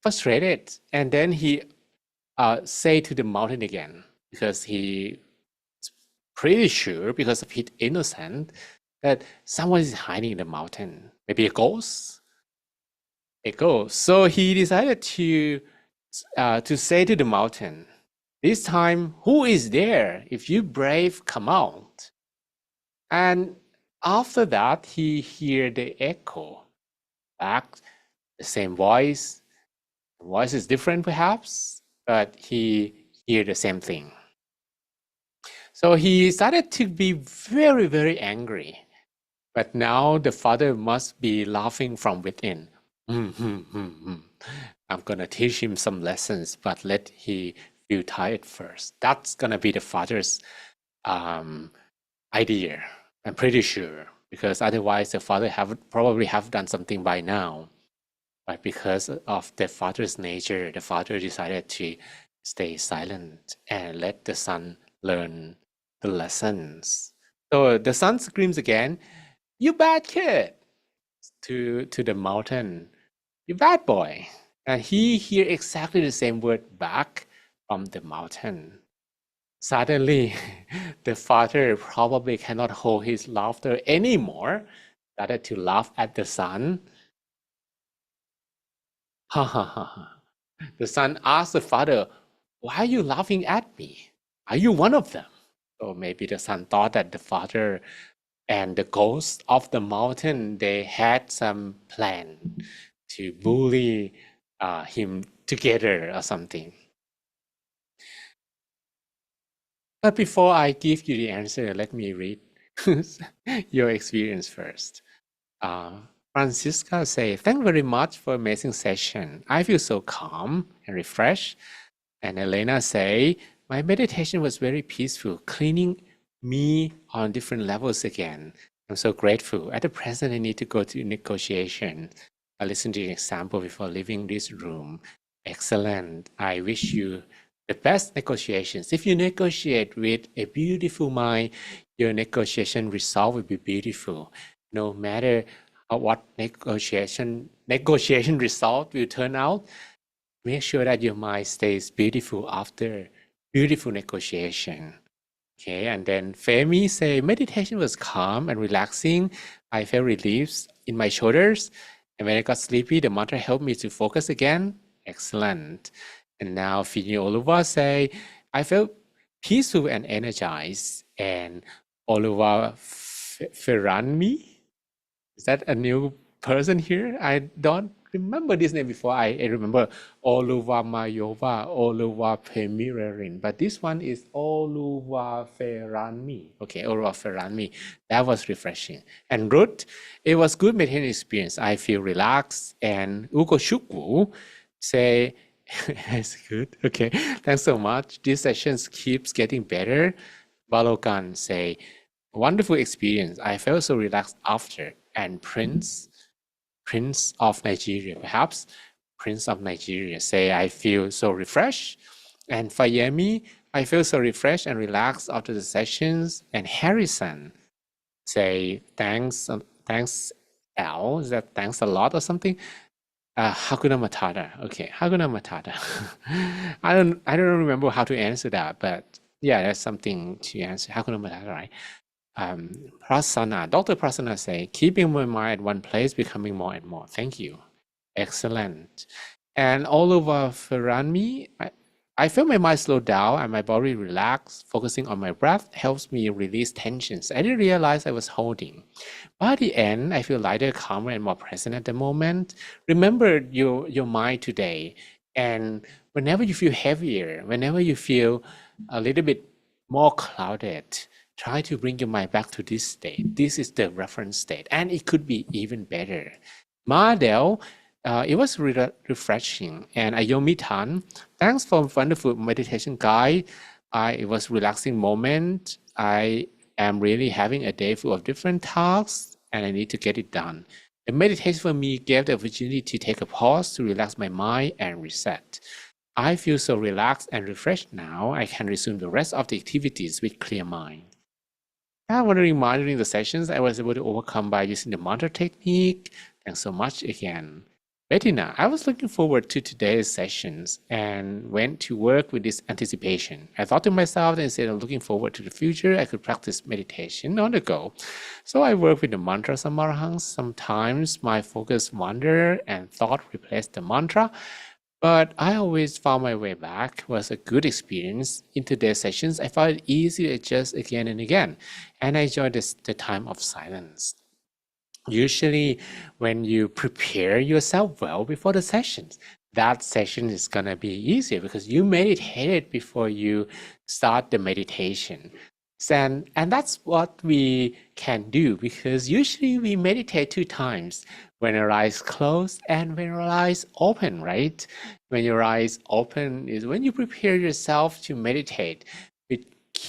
frustrated, and then he say to the mountain again, because he is pretty sure, because of his innocence, that someone is hiding in the mountain. Maybe a ghost. A ghost. So he decided to say to the mountain, "This time, who is there? If you brave, come out." And after that, he hear the echo back, the same voice. The voice is different, perhaps, but he hear the same thing. So he started to be very, very angry. But now the father must be laughing from within. I'm going to teach him some lessons, but let he feel tired first. That's going to be the father's idea, I'm pretty sure, because otherwise the father probably have done something by now. But because of the father's nature, the father decided to stay silent and let the son learn the lessons. So the son screams again, "You bad kid!" to the mountain, "You bad boy!" And he hear exactly the same word back from the mountain. Suddenly, the father probably cannot hold his laughter anymore, started to laugh at the son. Ha ha ha ha. The son asked the father, "Why are you laughing at me? Are you one of them?" So maybe the son thought that the father and the ghost of the mountain, they had some plan to bully him together or something. But before I give you the answer, let me read your experience first. Francisca say, "Thank you very much for amazing session. I feel so calm and refreshed." And Elena say, "My meditation was very peaceful, cleaning me on different levels again. I'm so grateful. At the present, I need to go to negotiation. I listened to your example before leaving this room. Excellent. I wish you the best negotiations. If you negotiate with a beautiful mind, your negotiation result will be beautiful. No matter what negotiation result will turn out, make sure that your mind stays beautiful after beautiful negotiation." Okay, and then Femi say, "Meditation was calm and relaxing. I felt relief in my shoulders. And when I got sleepy, the mantra helped me to focus again. Excellent." And now Fini Oluwa say, "I felt peaceful and energized." And Oluwa Ferranmi, is that a new person here? I don't remember this name before. I remember Oluwamayova, Oluwapemirerin, but this one is Oluwaferanmi. Okay, Oluwaferanmi. That was refreshing. And Ruth, it was good meditation experience. I feel relaxed. And Ugo Shukwu say, it's good. Okay, thanks so much. These sessions keeps getting better. Balogan say, wonderful experience. I felt so relaxed after. And Prince of Nigeria, perhaps Prince of Nigeria say, I feel so refreshed. And Fayemi, I feel so refreshed and relaxed after the sessions. And Harrison say, thanks, Al. Is that thanks a lot or something? Hakuna Matata. Okay, Hakuna Matata. I don't remember how to answer that, but yeah, that's something to answer. Hakuna Matata, right? Prasanna, Dr. Prasanna say, keeping my mind at one place, becoming more and more. Thank you. Excellent. And all over Ferranmi, I feel my mind slow down and my body relax. Focusing on my breath helps me release tensions I didn't realize I was holding. By the end, I feel lighter, calmer, and more present at the moment. Remember your mind today. And whenever you feel heavier, whenever you feel a little bit more clouded, try to bring your mind back to this state. This is the reference state, and it could be even better. Madel, it was refreshing. And Ayomi Tan, thanks for wonderful meditation guide. It was relaxing moment. I am really having a day full of different tasks, and I need to get it done. The meditation for me gave the opportunity to take a pause to relax my mind and reset. I feel so relaxed and refreshed now. I can resume the rest of the activities with clear mind. During monitoring the sessions, I was able to overcome by using the mantra technique. Thanks so much again. Bettina, I was looking forward to today's sessions and went to work with this anticipation. I thought to myself that instead of looking forward to the future, I could practice meditation on the go. So I work with the mantra samarahans. Sometimes my focus wander and thought replaced the mantra, but I always found my way back. It was a good experience. In today's sessions, I found it easy to adjust again and again, and I enjoyed the time of silence. Usually, when you prepare yourself well before the sessions, that session is gonna be easier because you meditated before you start the meditation. And that's what we can do because usually we meditate 2 times, when your eyes closed and when your eyes open, right? When your eyes open is when you prepare yourself to meditate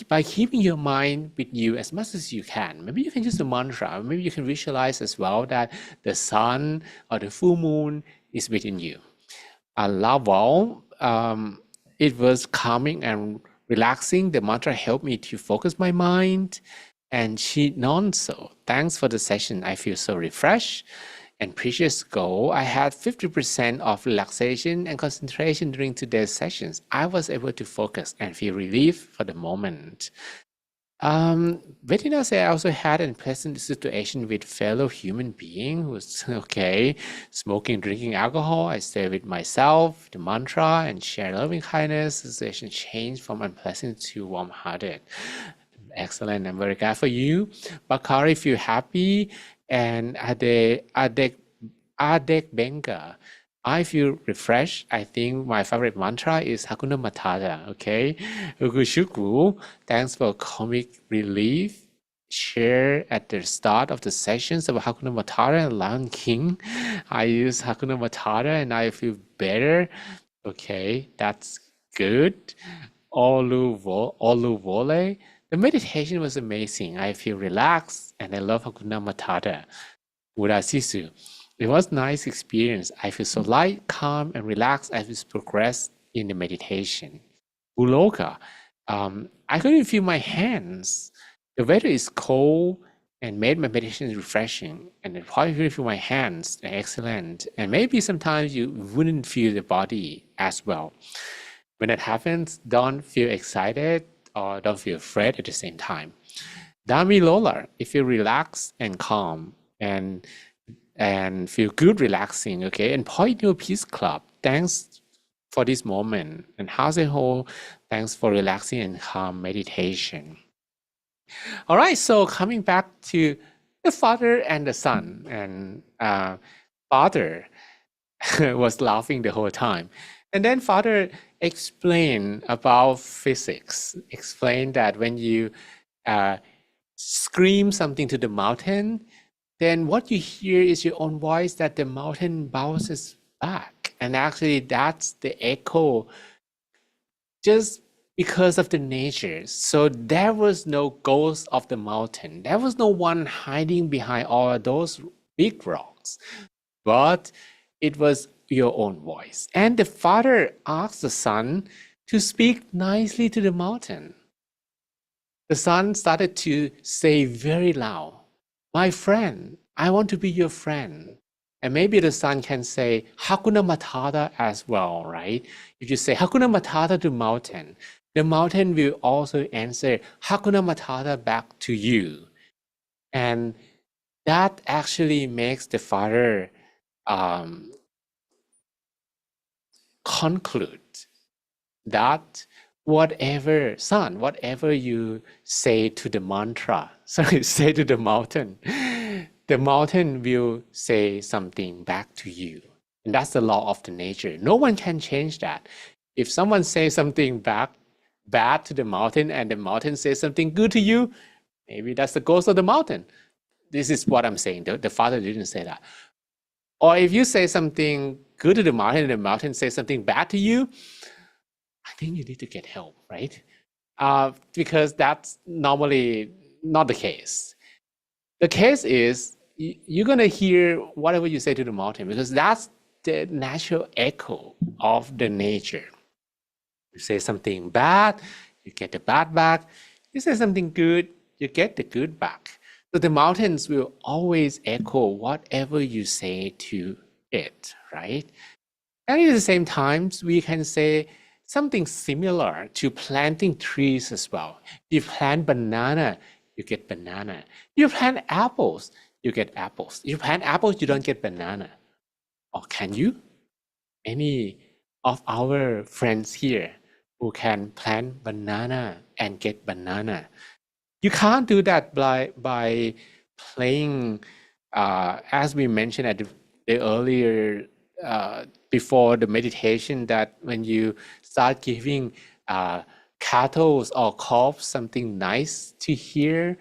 by keeping your mind with you as much as you can. Maybe you can use the mantra. Maybe you can visualize as well that the sun or the full moon is within you. Love all. It was calming and relaxing. The mantra helped me to focus my mind. And she so. Thanks for the session. I feel so refreshed. And previous goal, I had 50% of relaxation and concentration during today's sessions. I was able to focus and feel relief for the moment. Bettina said I also had a pleasant situation with fellow human being who's okay, smoking, drinking alcohol. I stay with myself, the mantra, and share loving kindness. The situation changed from unpleasant to warm-hearted. Excellent. I'm very glad for you. Bakari, feel happy. And Adek Benga, I feel refreshed. I think my favorite mantra is Hakuna Matata. Okay. Ugushukwu, thanks for comic relief. Share at the start of the sessions about Hakuna Matata and Lion King. I use Hakuna Matata and I feel better. Okay, that's good. Oluvole. The meditation was amazing. I feel relaxed and I love Hakuna Matata. Murasisu. It was a nice experience. I feel so light, calm, and relaxed as we progress in the meditation. Uloka. I couldn't feel my hands. The weather is cold and made my meditation refreshing. And the probably feel my hands excellent. And maybe sometimes you wouldn't feel the body as well. When that happens, don't feel excited or don't feel afraid at the same time. Dami Lola, if you relax and calm and feel good relaxing, okay? And Point Your Peace Club, thanks for this moment. And House and Whole, thanks for relaxing and calm meditation. All right, so coming back to the father and the son. And father, was laughing the whole time. And then Father explained about physics, explained that when you uh, scream something to the mountain, then what you hear is your own voice that the mountain bounces back. And actually, that's the echo just because of the nature. So there was no ghost of the mountain. There was no one hiding behind all of those big rocks, but it was your own voice. And the father asked the son to speak nicely to the mountain. The son started to say very loud, "My friend, I want to be your friend." And maybe the son can say Hakuna Matata as well, right? If you say Hakuna Matata to mountain, the mountain will also answer Hakuna Matata back to you. And that actually makes the father conclude that whatever you say to the mantra, sorry, say to the mountain will say something back to you. And that's the law of the nature. No one can change that. If someone says something back bad to the mountain and the mountain says something good to you, maybe that's the ghost of the mountain. This is what I'm saying. The father didn't say that. Or if you say something good to the mountain and the mountain says something bad to you, I think you need to get help, right? Because that's normally not the case. The case is you're going to hear whatever you say to the mountain because that's the natural echo of the nature. You say something bad, you get the bad back. You say something good, you get the good back. So the mountains will always echo whatever you say to it, right? And at the same time, we can say something similar to planting trees as well. You plant banana, you get banana. You plant apples, you get apples. You plant apples, you don't get banana. Or can you? Any of our friends here who can plant banana and get banana? You can't do that by playing, as we mentioned at the earlier before the meditation, that when you start giving cattle or calves something nice to hear,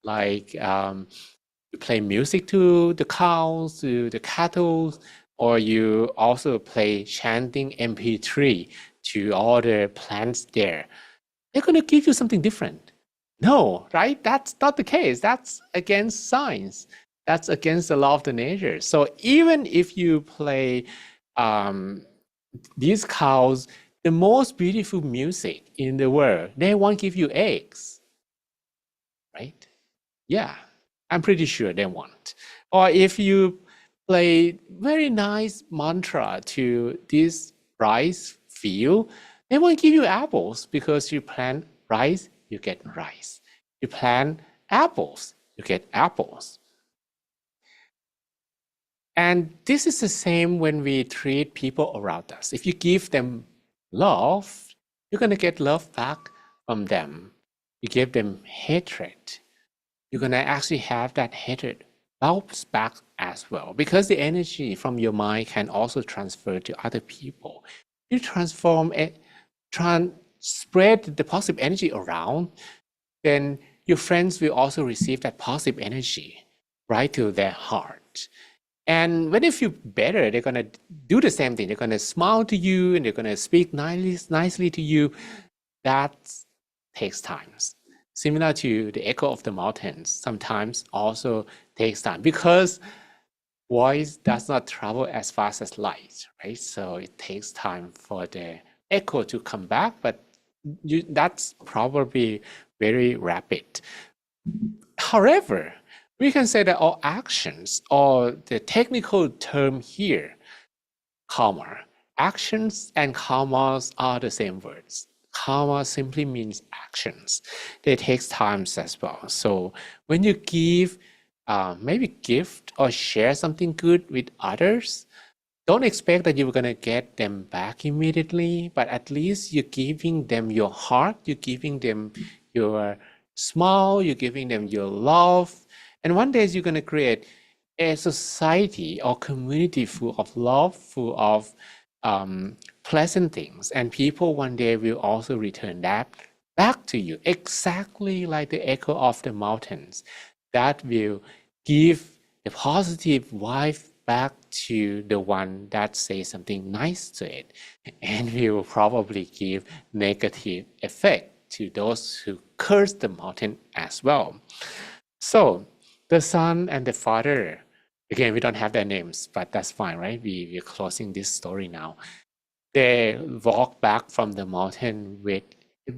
like you play music to the cows, to the cattle, or you also play chanting MP3 to all the plants there, they're going to give you something different. No, right? That's not the case. That's against science. That's against the law of the nature. So even if you play these cows the most beautiful music in the world, they won't give you eggs, right? Yeah, I'm pretty sure they won't. Or if you play very nice mantra to this rice field, they won't give you apples because you plant rice, you get rice. You plant apples, you get apples. And this is the same when we treat people around us. If you give them love, you're going to get love back from them. You give them hatred, you're going to actually have that hatred bounce back as well, because the energy from your mind can also transfer to other people. You transform it, spread the positive energy around, then your friends will also receive that positive energy right to their heart. And when they feel better, they're going to do the same thing. They're going to smile to you and they're going to speak nicely to you. That takes time. Similar to the echo of the mountains, sometimes also takes time because voice does not travel as fast as light, right? So it takes time for the echo to come back, but that's probably very rapid. However, we can say that all actions, or the technical term here, karma, actions and karmas are the same words. Karma simply means actions. They take time as well. So when you give, maybe gift or share something good with others, don't expect that you're going to get them back immediately, but at least you're giving them your heart, you're giving them your smile, you're giving them your love. And one day you're going to create a society or community full of love, full of pleasant things, and people one day will also return that back to you, exactly like the echo of the mountains. That will give the positive vibe back to the one that says something nice to it, and will probably give negative effect to those who curse the mountain as well. So the son and the father, again, we don't have their names, but that's fine, right? We're closing this story now. They walk back from the mountain with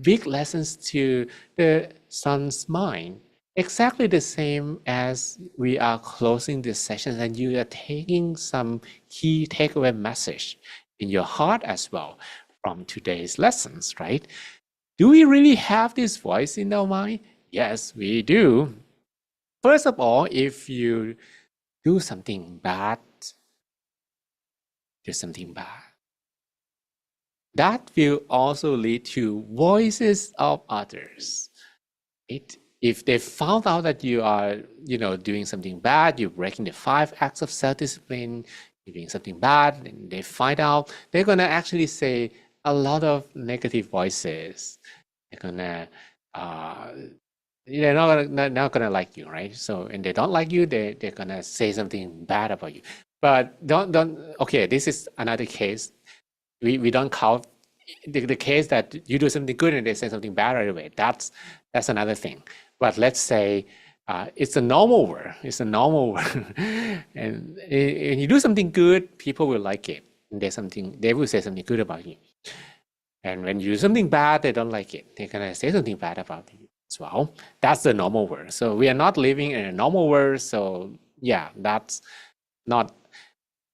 big lessons to the son's mind, exactly the same as we are closing this session, and you are taking some key takeaway message in your heart as well from today's lessons, right? Do we really have this voice in our mind? Yes, we do. First of all, if you do something bad, that will also lead to voices of others. If they found out that you are, doing something bad, you're breaking the 5 acts of self-discipline, you're doing something bad, and they find out, they're gonna actually say a lot of negative voices. They're gonna uh, they're not gonna like you, right? So, and they don't like you, they're gonna say something bad about you. But don't okay, this is another case. We don't count the case that you do something good and they say something bad right away. That's another thing. But let's say it's a normal word. It's a normal word, and you do something good, people will like it. And they will say something good about you. And when you do something bad, they don't like it. They're gonna say something bad about you as well. That's the normal world. So we are not living in a normal world. So yeah, that's not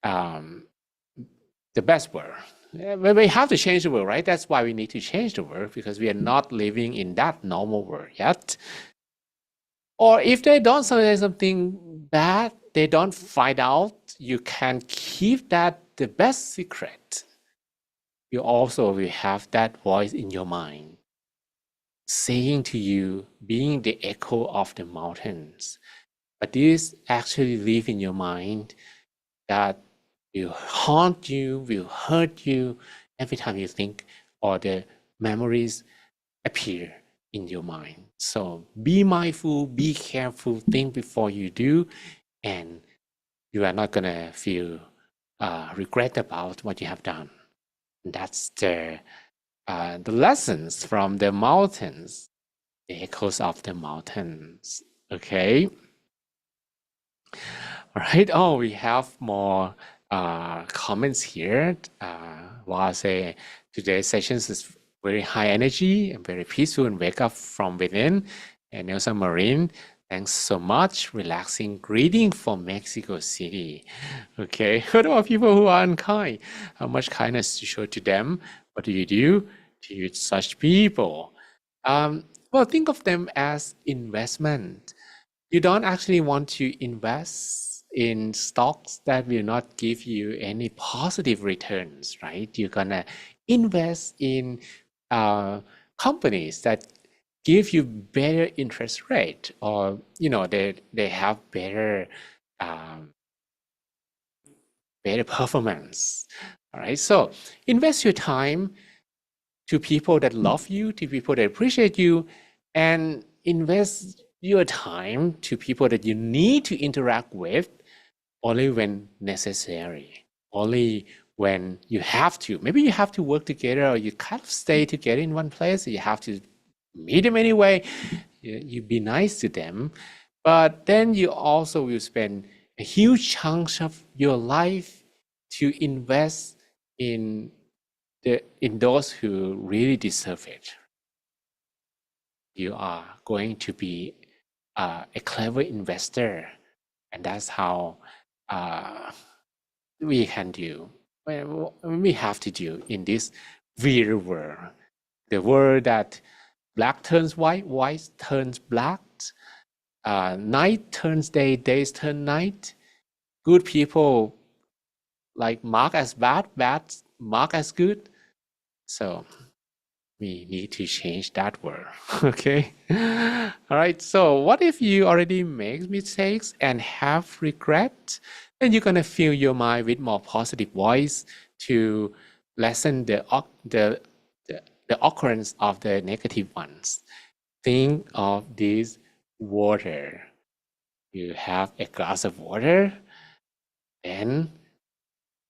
the best world. But we have to change the world, right? That's why we need to change the world, because we are not living in that normal world yet. Or if they don't say something bad, they don't find out, you can keep that the best secret. You also will have that voice in your mind saying to you, being the echo of the mountains. But this actually live in your mind that will haunt you, will hurt you every time you think, or the memories appear in your mind. So be mindful, be careful, think before you do, and you are not gonna feel regret about what you have done. And that's the lessons from the mountains, the echoes of the mountains. Okay. All right. Oh, we have more comments here. While say today's sessions is very high energy and very peaceful and wake up from within. And Nelson Marine, thanks so much. Relaxing greeting from Mexico City. Okay. What about people who are unkind? How much kindness you show to them? What do you do to such people? Well, think of them as investment. You don't actually want to invest in stocks that will not give you any positive returns, right? You're gonna invest in companies that give you better interest rate, or they have um, better performance. All right, so invest your time to people that love you, to people that appreciate you, and invest your time to people that you need to interact with only when necessary, only when you have to. Maybe you have to work together, or you kind of stay together in one place, or you have to meet them anyway. You be nice to them, but then you also will spend a huge chunk of your life to invest in in those who really deserve it. You are going to be a clever investor, and that's how we can do. We have to do in this weird world, the world that black turns white, white turns black, night turns day, days turn night. Good people like mark as bad, bad mark as good. So We need to change that word. Okay. All right. So, what if you already make mistakes and have regret? Then you're gonna fill your mind with more positive voice to lessen the occurrence of the negative ones. Think of this water. You have a glass of water, and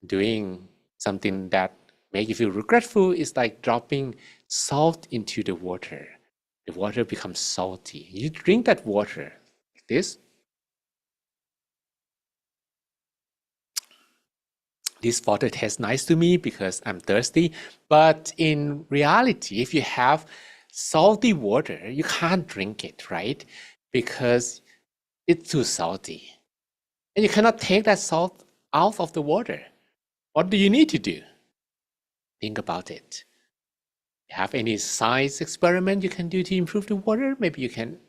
doing something that make you feel regretful is like dropping salt into the water. The water becomes salty. You drink that water like this. This water tastes nice to me because I'm thirsty. But in reality, if you have salty water, you can't drink it, right? Because it's too salty. And you cannot take that salt out of the water. What do you need to do? Think about it. Have any science experiment you can do to improve the water? Maybe you can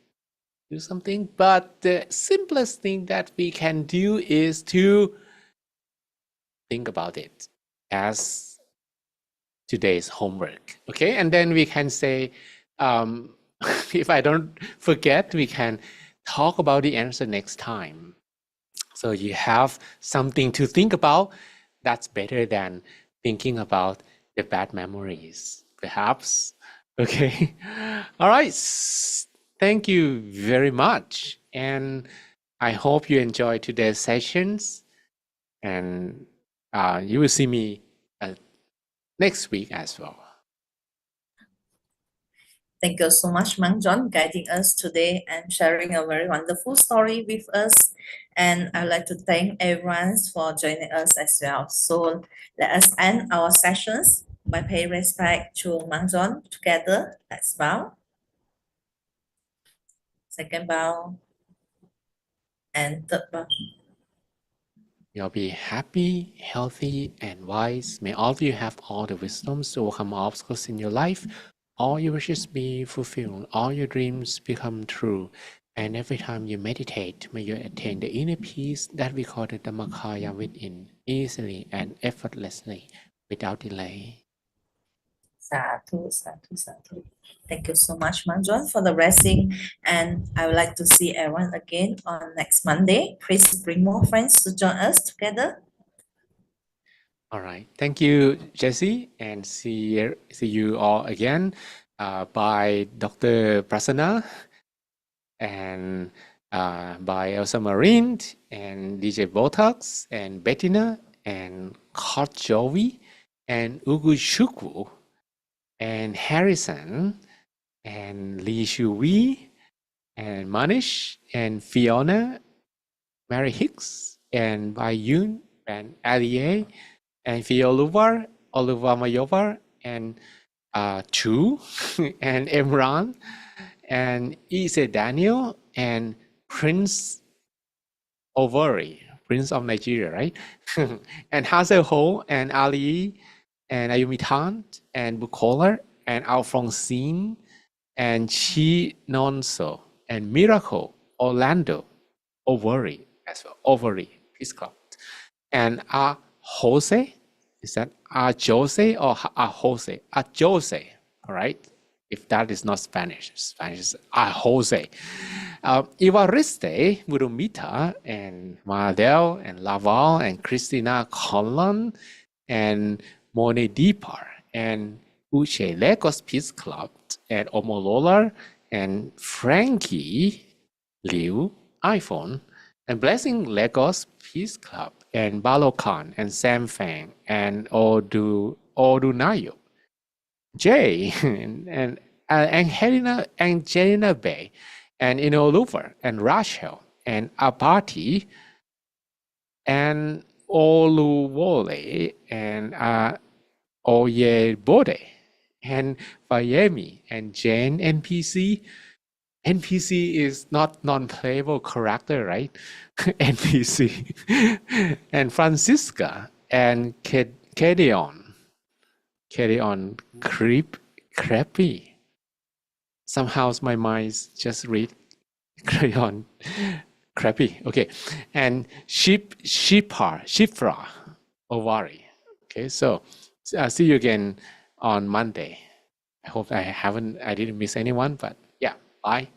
do something. But the simplest thing that we can do is to think about it as today's homework. Okay, and then we can say, if I don't forget, we can talk about the answer next time. So you have something to think about. That's better than thinking about the bad memories, perhaps. Okay. All right. Thank you very much. And I hope you enjoyed today's sessions. And you will see me next week as well. Thank you so much, Mang John, guiding us today and sharing a very wonderful story with us. And I'd like to thank everyone for joining us as well. So let us end our sessions by paying respect to Mang John together. Let's bow. Second bow. And third bow. You'll be happy, healthy, and wise. May all of you have all the wisdoms to overcome obstacles in your life. All your wishes be fulfilled. All your dreams become true. And every time you meditate, may you attain the inner peace that we call the Dhammakaya within, easily and effortlessly, without delay. Sadhu, sadhu, sadhu. Thank you so much, Mang John, for the blessing. And I would like to see everyone again on next Monday. Please bring more friends to join us together. All right. Thank you, Jesse, and see you all again by Dr. Prasanna and by Elsa Marine and DJ Botox and Bettina and Kurt Jovi and Ugu Shukwu and Harrison and Lee Shui and Manish and Fiona, Mary Hicks and Bayun and Alie and Fioluvar, Oliver Mayovar and Chu and Imran and Ise Daniel and Prince Overi, Prince of Nigeria, right? And Hazel Ho and Ali and Ayumi Tan and Bukola and Alphonsine and Chi Nonso and Miracle Orlando Overi as well, Overi Peace Club. And Jose, is that Jose or Jose? Jose, all right? If that is not Spanish, Spanish is Jose. Ivariste, Murumita, and Maradel, and Laval, and Christina Conlon, and Mone Deepar, and Uche Lagos Peace Club, and Omolola, and Frankie Liu, iPhone, and Blessing Lagos Peace Club, and Balokan, and Sam Fang, and Odunayo, Jay, and Angelina Bay, and Inoluvar, and Rachel, and Abati, and Oluwole, and Oyebode, and Fayemi, and Jane NPC. NPC is not non-playable character, right? NPC. And Francisca, and Kedeon. Kedeon Creepy. Somehow my mind just read crayon crappy. Okay. And Shifra Ovari. Okay, so see you again on Monday. I hope I didn't miss anyone, but yeah, bye.